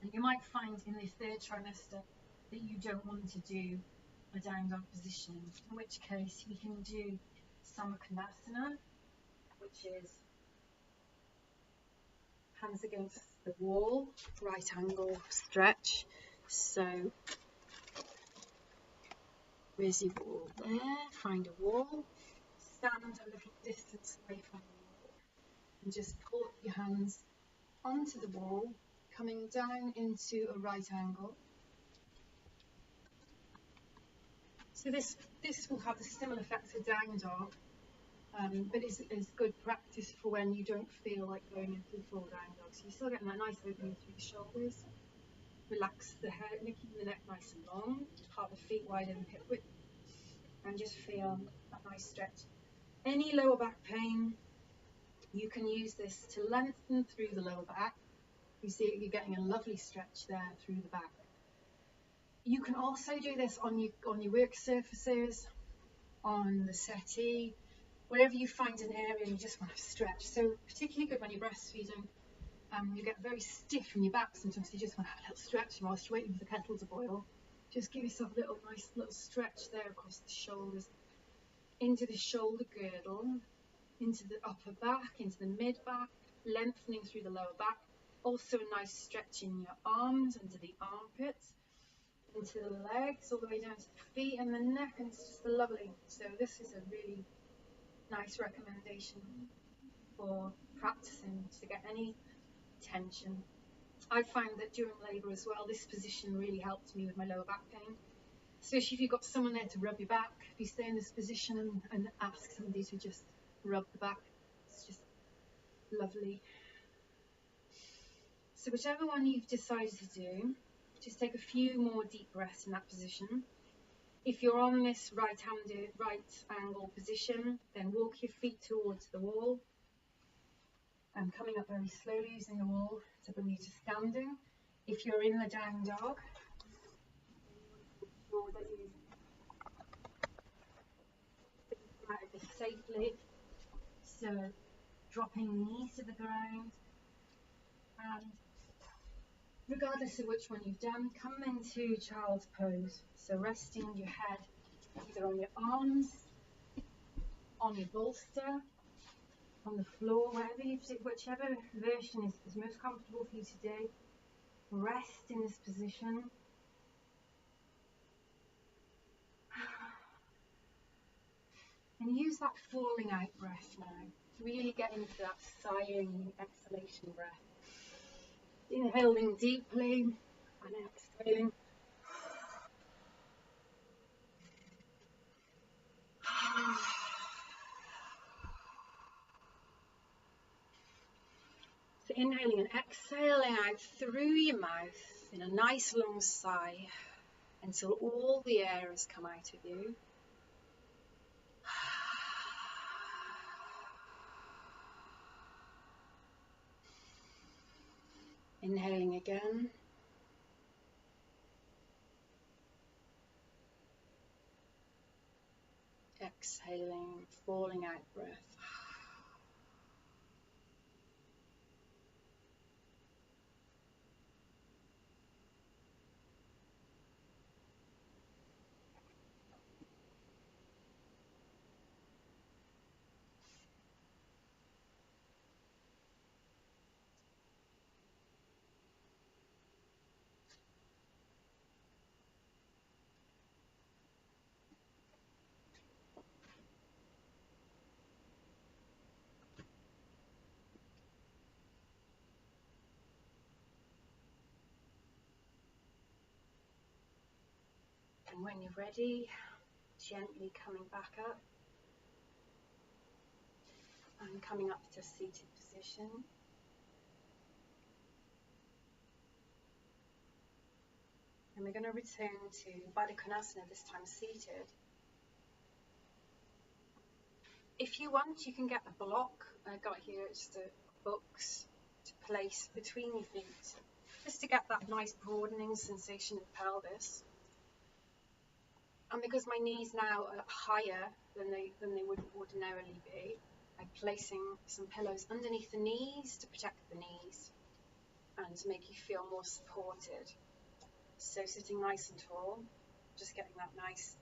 And you might find in the third trimester that you don't want to do a down dog position, in which case we can do Samakhanasana, which is hands against the wall, right angle stretch. So where's your wall? There, find a wall, stand a little distance away from the wall, and just pull your hands onto the wall, coming down into a right angle. So this will have a similar effect to down dog, but is good practice for when you don't feel like going into the full down dog. So you're still getting that nice opening through the shoulders. Relax the head, making the neck nice and long, part the feet wide and hip width, and just feel that nice stretch. Any lower back pain, you can use this to lengthen through the lower back. You see you're getting a lovely stretch there through the back. You can also do this on your work surfaces, on the settee, wherever you find an area you just want to stretch. So particularly good when you're breastfeeding. You get very stiff in your back sometimes, so you just want to have a little stretch whilst you're waiting for the kettle to boil. Just give yourself a nice little stretch there across the shoulders, into the shoulder girdle, into the upper back, into the mid back, lengthening through the lower back. Also a nice stretch in your arms, under the armpits, into the legs, all the way down to the feet and the neck, and it's just lovely. So this is a really nice recommendation for practicing to get any tension. I find that during labour as well, this position really helped me with my lower back pain. Especially if you've got someone there to rub your back. If you stay in this position and ask somebody to just rub the back, it's just lovely. So whichever one you've decided to do, just take a few more deep breaths in that position. If you're on this right angle position, then walk your feet towards the wall and coming up very slowly using the wall to bring you to standing. If you're in the down dog, make sure that you come out of this safely. So dropping the knees to the ground, and regardless of which one you've done, come into child's pose. So resting your head either on your arms, on your bolster, on the floor, whichever version is most comfortable for you today. Rest in this position. And use that falling out breath now. Really get into that sighing exhalation breath. Inhaling deeply and exhaling. So inhaling and exhaling out through your mouth in a nice long sigh until all the air has come out of you. Inhaling again. Exhaling, falling out breath. And when you're ready, gently coming back up and coming up to seated position. And we're going to return to Baddha Konasana, this time seated. If you want, you can get a block. I got here just books to place between your feet, just to get that nice broadening sensation of pelvis. And because my knees now are higher than they would ordinarily be, I'm placing some pillows underneath the knees to protect the knees and to make you feel more supported. So sitting nice and tall, just getting that nice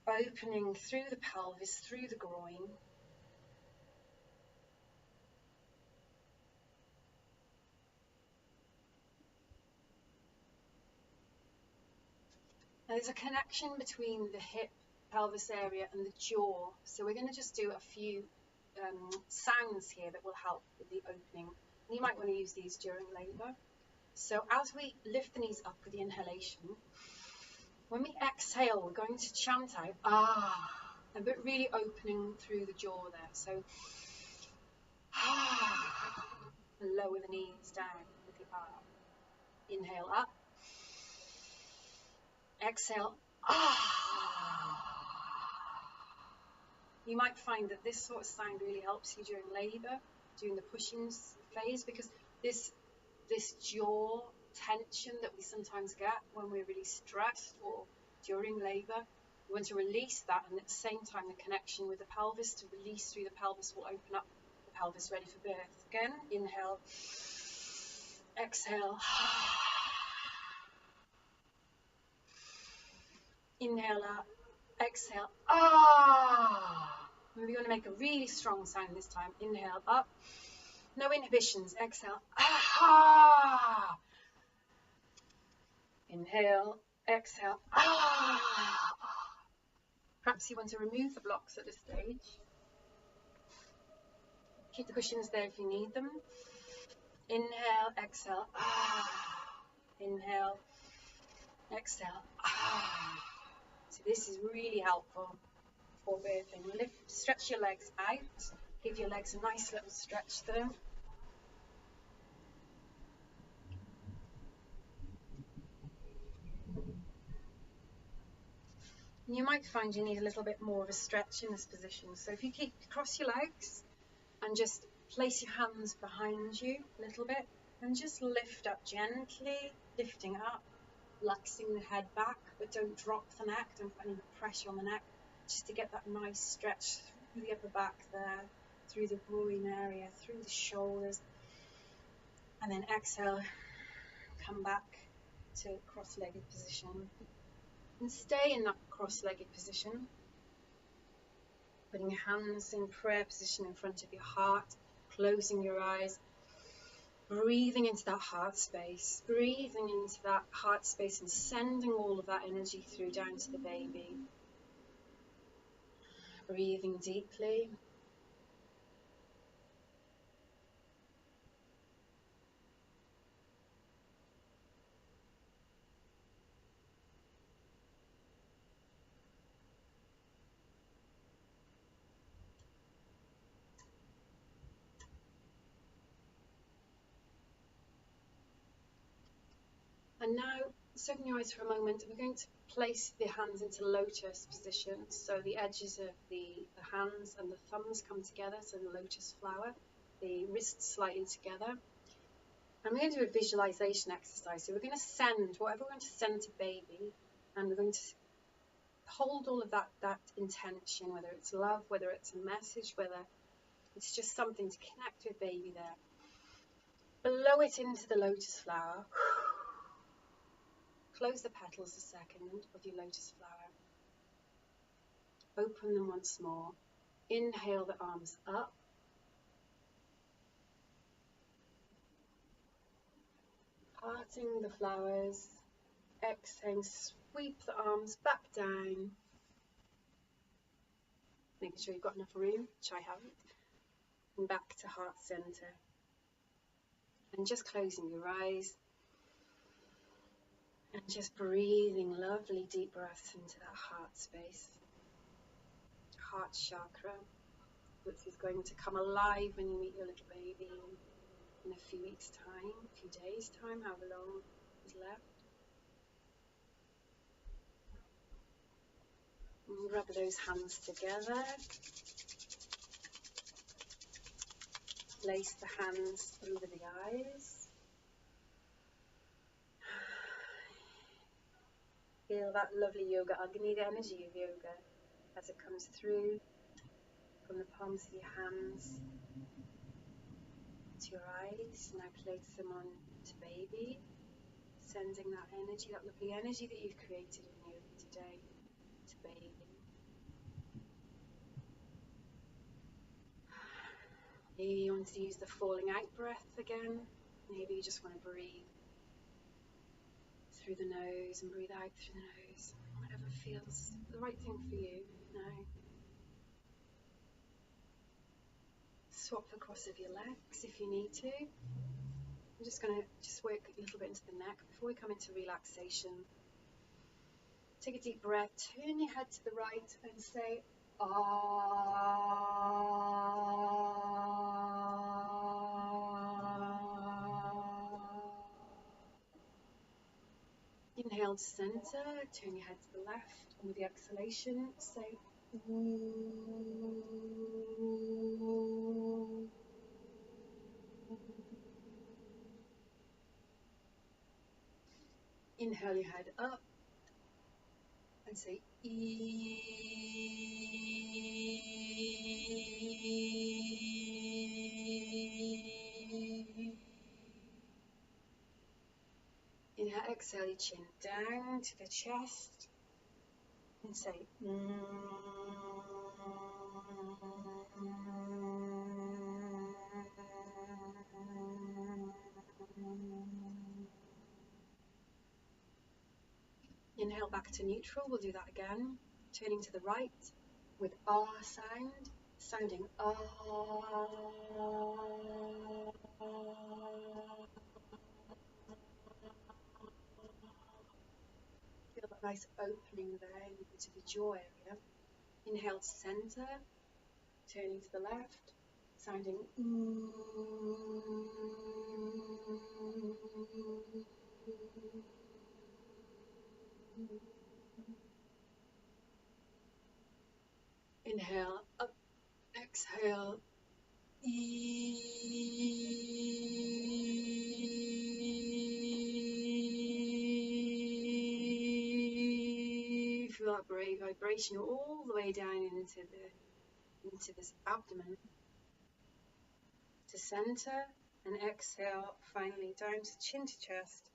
opening through the pelvis, through the groin. Now, there's a connection between the hip pelvis area and the jaw, so we're going to just do a few sounds here that will help with the opening. And you might want to use these during labour. So as we lift the knees up with the inhalation, when we exhale, we're going to chant out ah, but really opening through the jaw there. So ah, and lower the knees down with the ah. Inhale up. Exhale ah. You might find that this sort of sound really helps you during labour, during the pushing phase, because this jaw tension that we sometimes get when we're really stressed or during labour, we want to release that, and at the same time the connection with the pelvis, to release through the pelvis, will open up the pelvis ready for birth. Again, inhale, exhale, inhale up, exhale, ah. And we're going to make a really strong sound this time. Inhale up, no inhibitions, exhale, ah. Inhale, exhale, ah. Perhaps you want to remove the blocks at this stage. Keep the cushions there if you need them. Inhale, exhale, ah. Inhale, exhale, ah. So this is really helpful for birthing. Stretch your legs out. Give your legs a nice little stretch there. You might find you need a little bit more of a stretch in this position. So if you cross your legs and just place your hands behind you a little bit and just lift up gently, lifting up, luxing the head back, but don't drop the neck, don't put any pressure on the neck, just to get that nice stretch through the upper back there, through the groin area, through the shoulders. And then exhale, come back to cross-legged position. And stay in that cross-legged position, putting your hands in prayer position in front of your heart, closing your eyes, breathing into that heart space, and sending all of that energy through down to the baby. Breathing deeply. And now, just open your eyes for a moment. We're going to place the hands into lotus position. So the edges of the hands and the thumbs come together, so the lotus flower. The wrists slightly together. And we're going to do a visualization exercise. So we're going to send whatever we're going to send to baby, and we're going to hold all of that intention, whether it's love, whether it's a message, whether it's just something to connect with baby there. Blow it into the lotus flower. Close the petals a second of your lotus flower. Open them once more. Inhale the arms up. Parting the flowers. Exhaling, sweep the arms back down. Making sure you've got enough room, which I haven't. And back to heart center. And just closing your eyes. And just breathing lovely deep breaths into that heart space. Heart chakra, which is going to come alive when you meet your little baby in a few weeks' time, a few days' time, however long is left. And rub those hands together. Place the hands over the eyes. Feel that lovely yoga agni, the energy of yoga, as it comes through from the palms of your hands to your eyes. Now place them on to baby, sending that energy, that lovely energy that you've created in yoga today, to baby. Maybe you want to use the falling out breath again. Maybe you just want to breathe through the nose and breathe out through the nose. Whatever feels the right thing for you now. Swap the cross of your legs if you need to. I'm just going to work a little bit into the neck before we come into relaxation. Take a deep breath, turn your head to the right and say, Inhale to center, turn your head to the left, and with the exhalation, say Inhale your head up and say Inhale, exhale your chin down to the chest and say Inhale back to neutral, we'll do that again. Turning to the right with R sound, sounding R. Feel that nice opening there into the jaw area. Inhale to center, turning to the left, sounding Inhale, up, exhale. Feel that great vibration all the way down into this abdomen to center, and exhale finally down to chin to chest.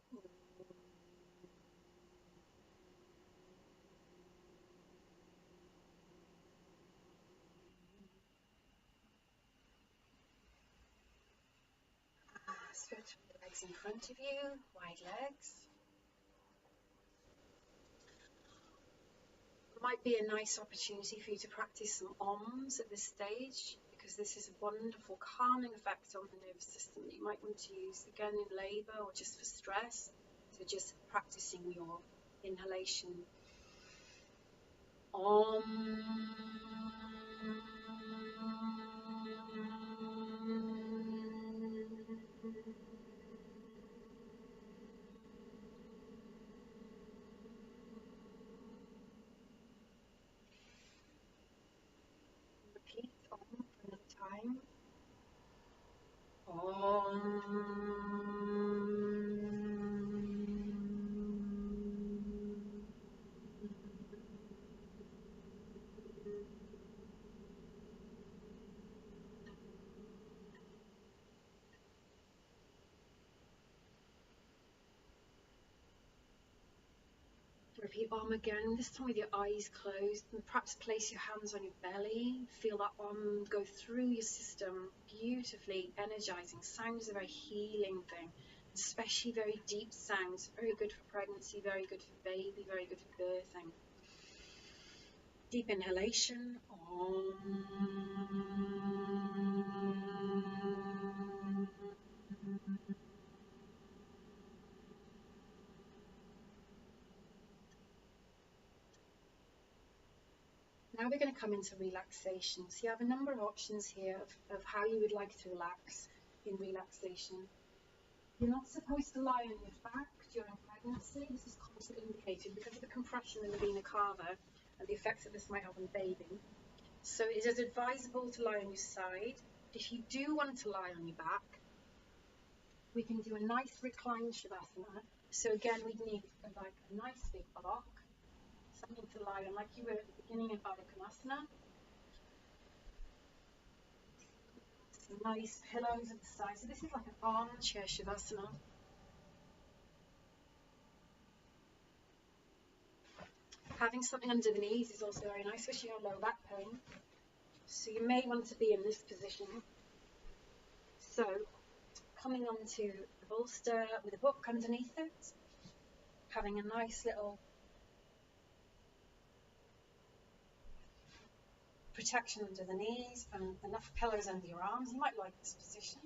Stretch the legs in front of you, wide legs. It might be a nice opportunity for you to practice some OMs at this stage, because this is a wonderful calming effect on the nervous system that you might want to use again in labour or just for stress. So just practicing your inhalation. Om. Repeat Om for another time. Repeat Om again, this time with your eyes closed, and perhaps place your hands on your belly. Feel that Om go through your system, beautifully energizing. Sound is a very healing thing, especially very deep sounds. Very good for pregnancy, very good for baby, very good for birthing. Deep inhalation. Om. Now we're going to come into relaxation. So you have a number of options here of how you would like to relax in relaxation. You're not supposed to lie on your back during pregnancy. This is contraindicated because of the compression in the vena cava and the effects that this might have on the baby. So it is advisable to lie on your side. If you do want to lie on your back, we can do a nice recline shavasana. So again, we'd need like a nice big block, something to lie on, like you were at the beginning of Baddha Konasana. Some nice pillows at the side. So this is like an armchair shavasana. Having something under the knees is also very nice, especially on low back pain. So you may want to be in this position. So coming onto the bolster with a book underneath it, having a nice little protection under the knees and enough pillows under your arms. You might like this position.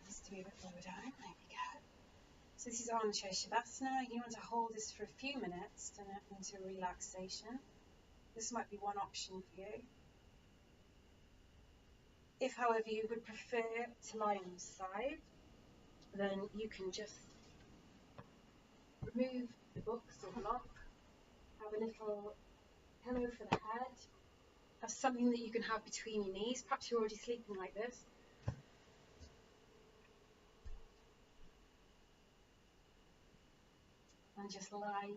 Just to be a bit lower down. There we go. So this is armchair shavasana. You want to hold this for a few minutes to get into relaxation. This might be one option for you. If, however, you would prefer to lie on the side, then you can just remove the books or block, have a little pillow for the head, have something that you can have between your knees. Perhaps you're already sleeping like this. And just lie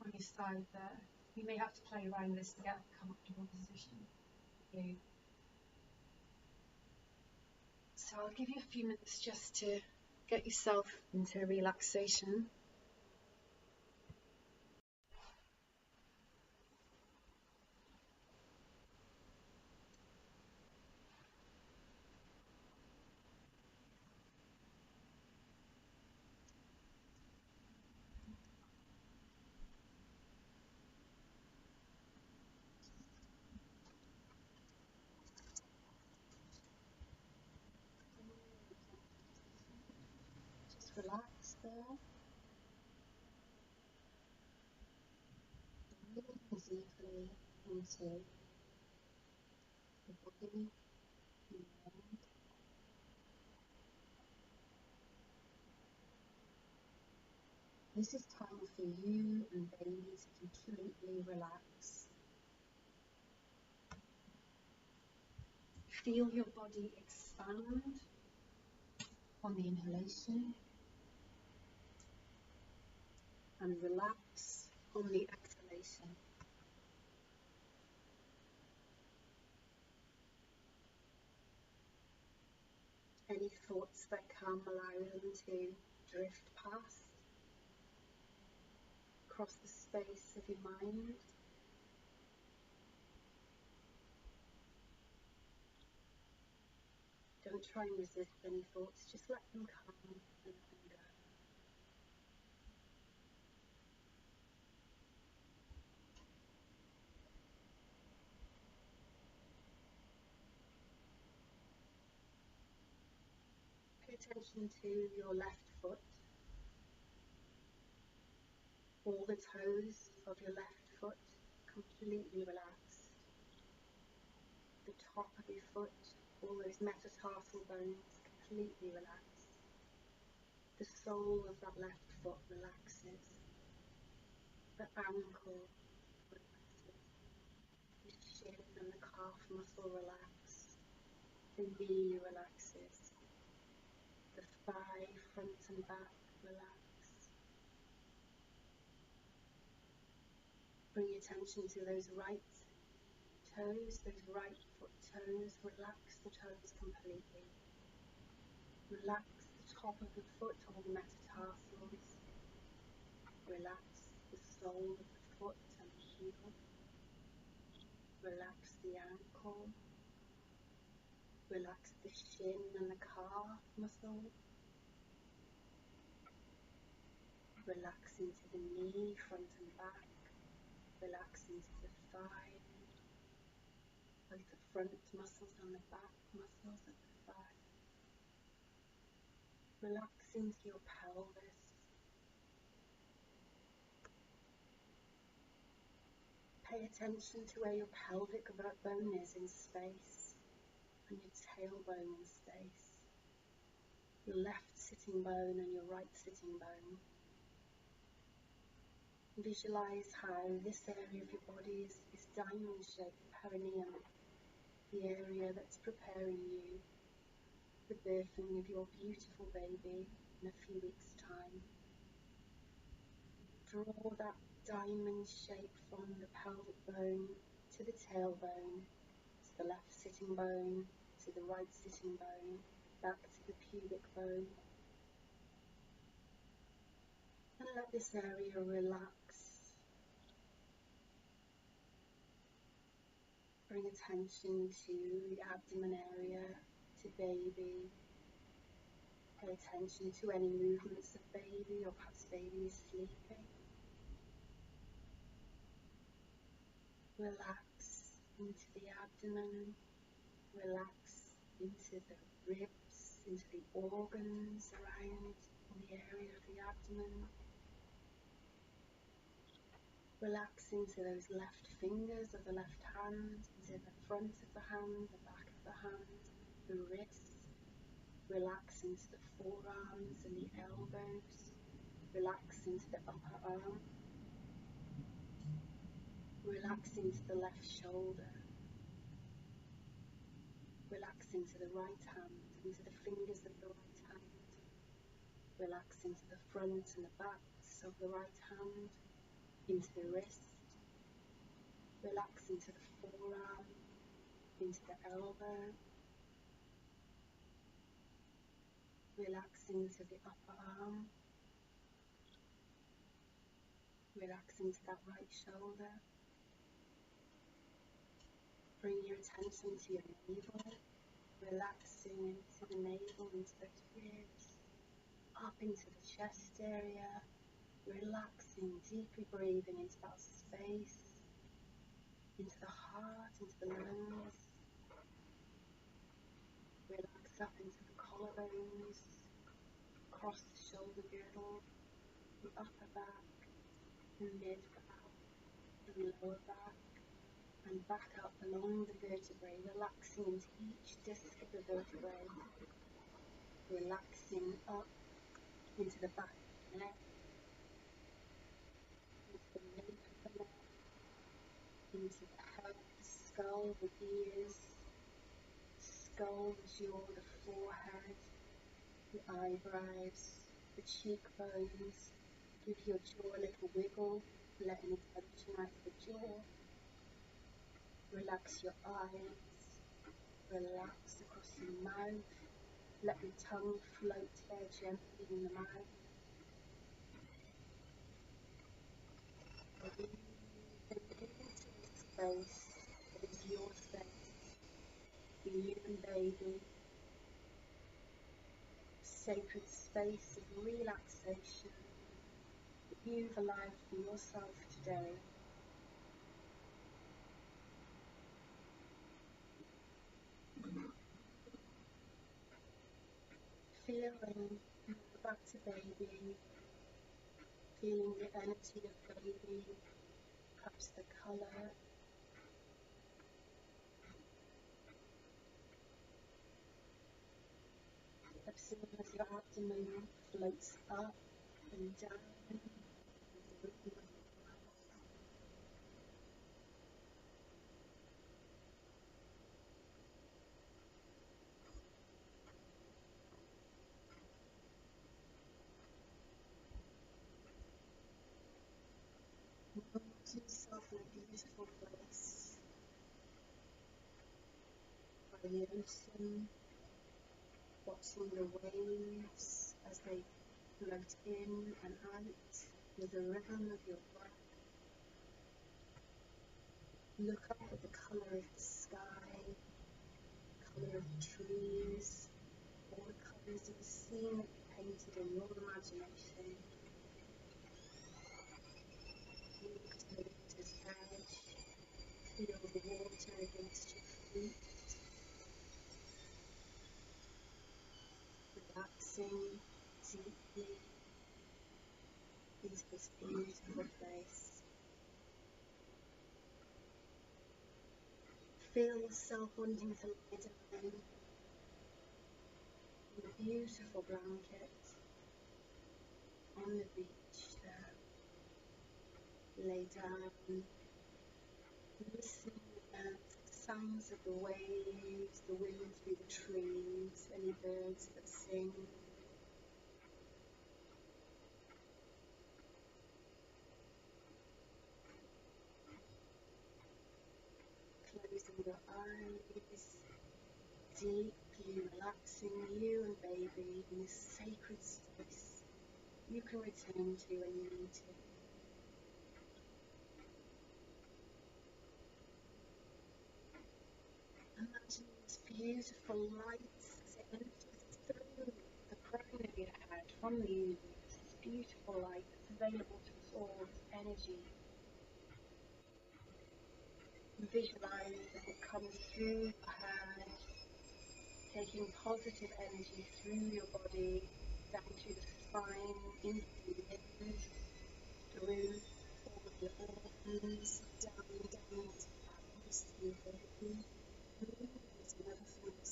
on your side there. You may have to play around this to get a comfortable position for you. So I'll give you a few minutes just to get yourself into relaxation. Just relax there. Breathing deeply into the body and the mind. This is time for you and baby to completely relax. Feel your body expand on the inhalation and relax on the exhalation. Any thoughts that come, allow them to drift past, across the space of your mind. Don't try and resist any thoughts, just let them come and let them go. Pay attention to your left foot. All the toes of your left foot completely relaxed. The top of your foot, all those metatarsal bones completely relaxed. The sole of that left foot relaxes. The ankle relaxes. The shin and the calf muscle relax. The knee relaxes. The thigh, front and back relax. Bring your attention to those right toes, those right foot toes. Relax the toes completely. Relax the top of the foot, all the metatarsals. Relax the sole of the foot and the heel. Relax the ankle. Relax the shin and the calf muscle. Relax into the knee, front and back. Relax into the thigh. Both the front muscles and the back muscles of the thigh. Relax into your pelvis. Pay attention to where your pelvic bone is in space and your tailbone in space. Your left sitting bone and your right sitting bone. Visualize how this area of your body is diamond-shaped, perineum, the area that's preparing you for the birthing of your beautiful baby in a few weeks' time. Draw that diamond shape from the pelvic bone to the tailbone, to the left sitting bone, to the right sitting bone, back to the pubic bone. And let this area relax. Bring attention to the abdomen area, to baby. Pay attention to any movements of baby, or perhaps baby is sleeping. Relax into the abdomen. Relax into the ribs, into the organs around the area of the abdomen. Relax into those left fingers of the left hand, into the front of the hand, the back of the hand, the wrist. Relax into the forearms and the elbows. Relax into the upper arm. Relax into the left shoulder. Relax into the right hand, into the fingers of the right hand. Relax into the front and the backs of the right hand, into the wrist. Relax into the forearm, into the elbow. Relax into the upper arm. Relax into that right shoulder. Bring your attention to your navel. Relaxing into the navel, into those ribs, up into the chest area. Relaxing, deeply breathing into that space, into the heart, into the lungs. Relax up into the collarbones, across the shoulder girdle, the upper back, the mid back, the lower back, and back up along the vertebrae, relaxing into each disc of the vertebrae. Relaxing up into the back of the neck, into the nape of the neck, into the head, the skull, the ears, skull, the jaw, the forehead, the eyebrows, the cheekbones. Give your jaw a little wiggle, let any tension out of the jaw. Relax your eyes, relax across your mouth. Let the tongue float there gently in the mouth. Breathe into the space that is your space, for you and baby. Sacred space of relaxation that you've allowed for yourself today. Feeling back to baby, feeling the energy of baby, perhaps the colour. Observe as your abdomen floats up and down with the rhythm of your breath. Imagine yourself in a beautiful place by the ocean, watching the waves as they float in and out with the rhythm of your breath. Look up at the colour of the sky, the colour of the trees, all the colours of the scene that you painted in your imagination. Look to the water's edge, feel the water against your feet, relaxing deeply into this beautiful place. Feel yourself wanting to lie down in a beautiful blanket on the beach there. Lay down, listening at the sounds of the waves, the wind through the trees, any birds that sing. Closing your eyes, deeply relaxing you and baby in this sacred space you can return to when you need to. Imagine this beautiful light as it enters through the crown of your head from the universe. This beautiful light that's available to us all, this energy. Visualize as it comes through your head, taking positive energy through your body, down through the spine, into the limbs, through all of your organs, down to the hands, through the feet, into another foot,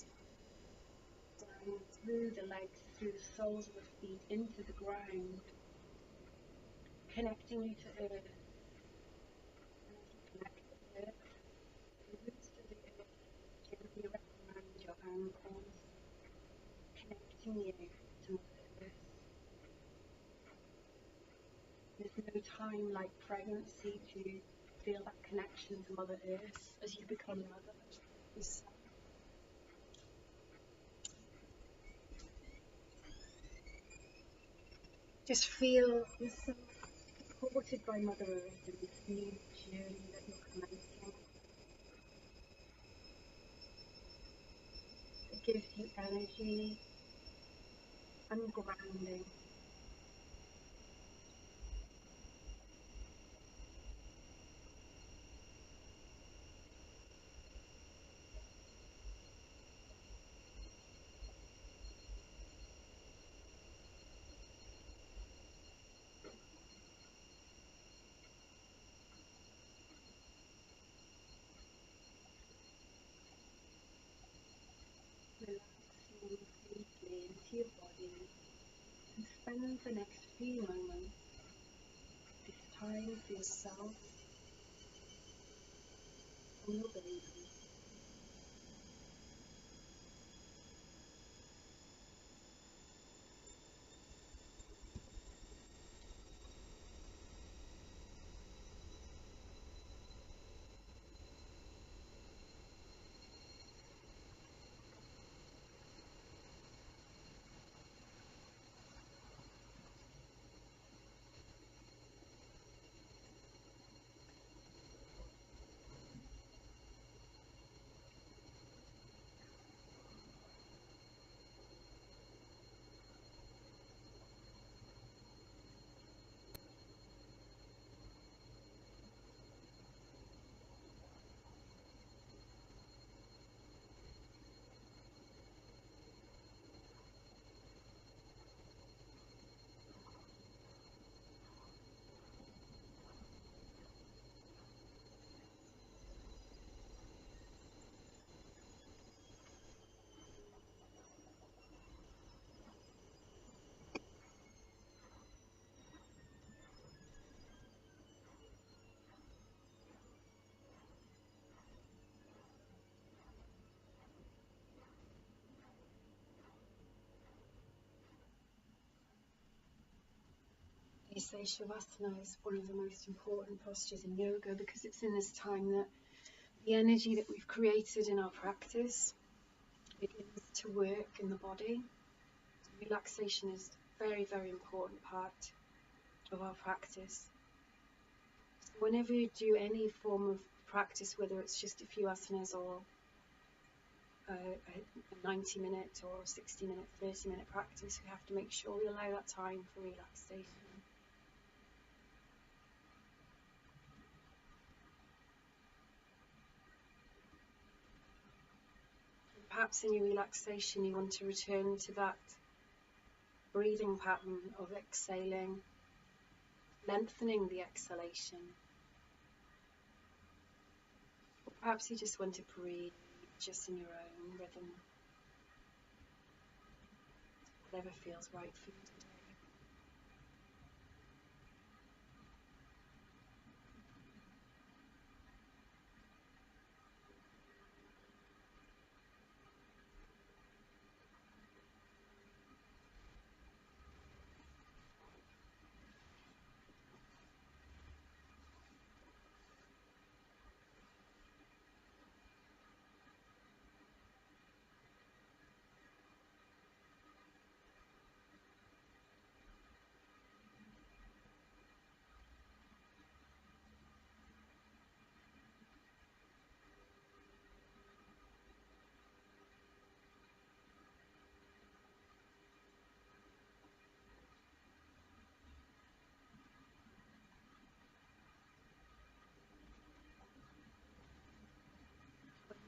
down through the legs, through the soles of the feet, into the ground, connecting you to earth. And as you connect to earth, the roots of the earth gently wrap around your ankles, connecting you to Mother Earth. There's no time like pregnancy to feel that connection to Mother Earth as you become mother yourself. Just feel yourself supported by Mother Earth in this new journey that you're commencing. It gives you energy and grounding. Relaxing deeply into your body and spend the next few moments this time for yourself and your baby. They say Shavasana is one of the most important postures in yoga because it's in this time that the energy that we've created in our practice begins to work in the body. So relaxation is a very, very important part of our practice. So whenever you do any form of practice, whether it's just a few asanas or a 90-minute or 60-minute, 30-minute practice, we have to make sure we allow that time for relaxation. Perhaps in your relaxation you want to return to that breathing pattern of exhaling, lengthening the exhalation. Or perhaps you just want to breathe just in your own rhythm, whatever feels right for you today.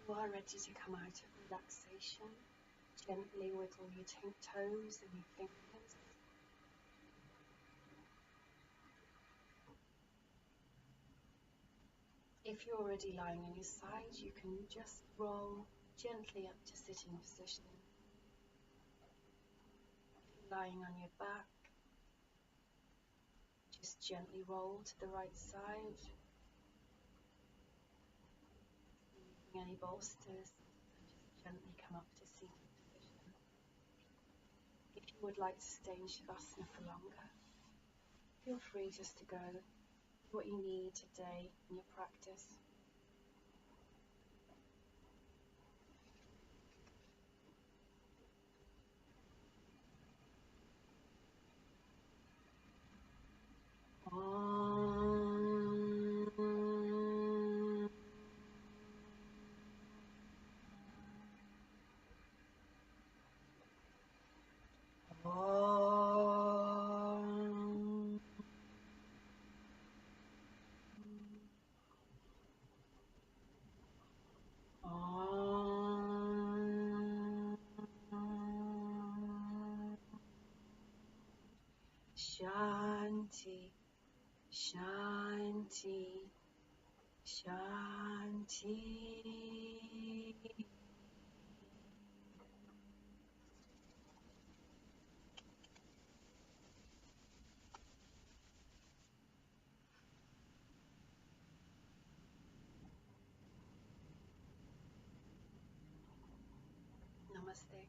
When you are ready to come out of relaxation, gently wiggle your toes and your fingers. If you're already lying on your side, you can just roll gently up to sitting position. If you're lying on your back, just gently roll to the right side, using any bolsters, and just gently come up to seated position. If you would like to stay in Shavasana for longer, feel free just to go what you need today in your practice. Shanti, Shanti, Shanti. Namaste.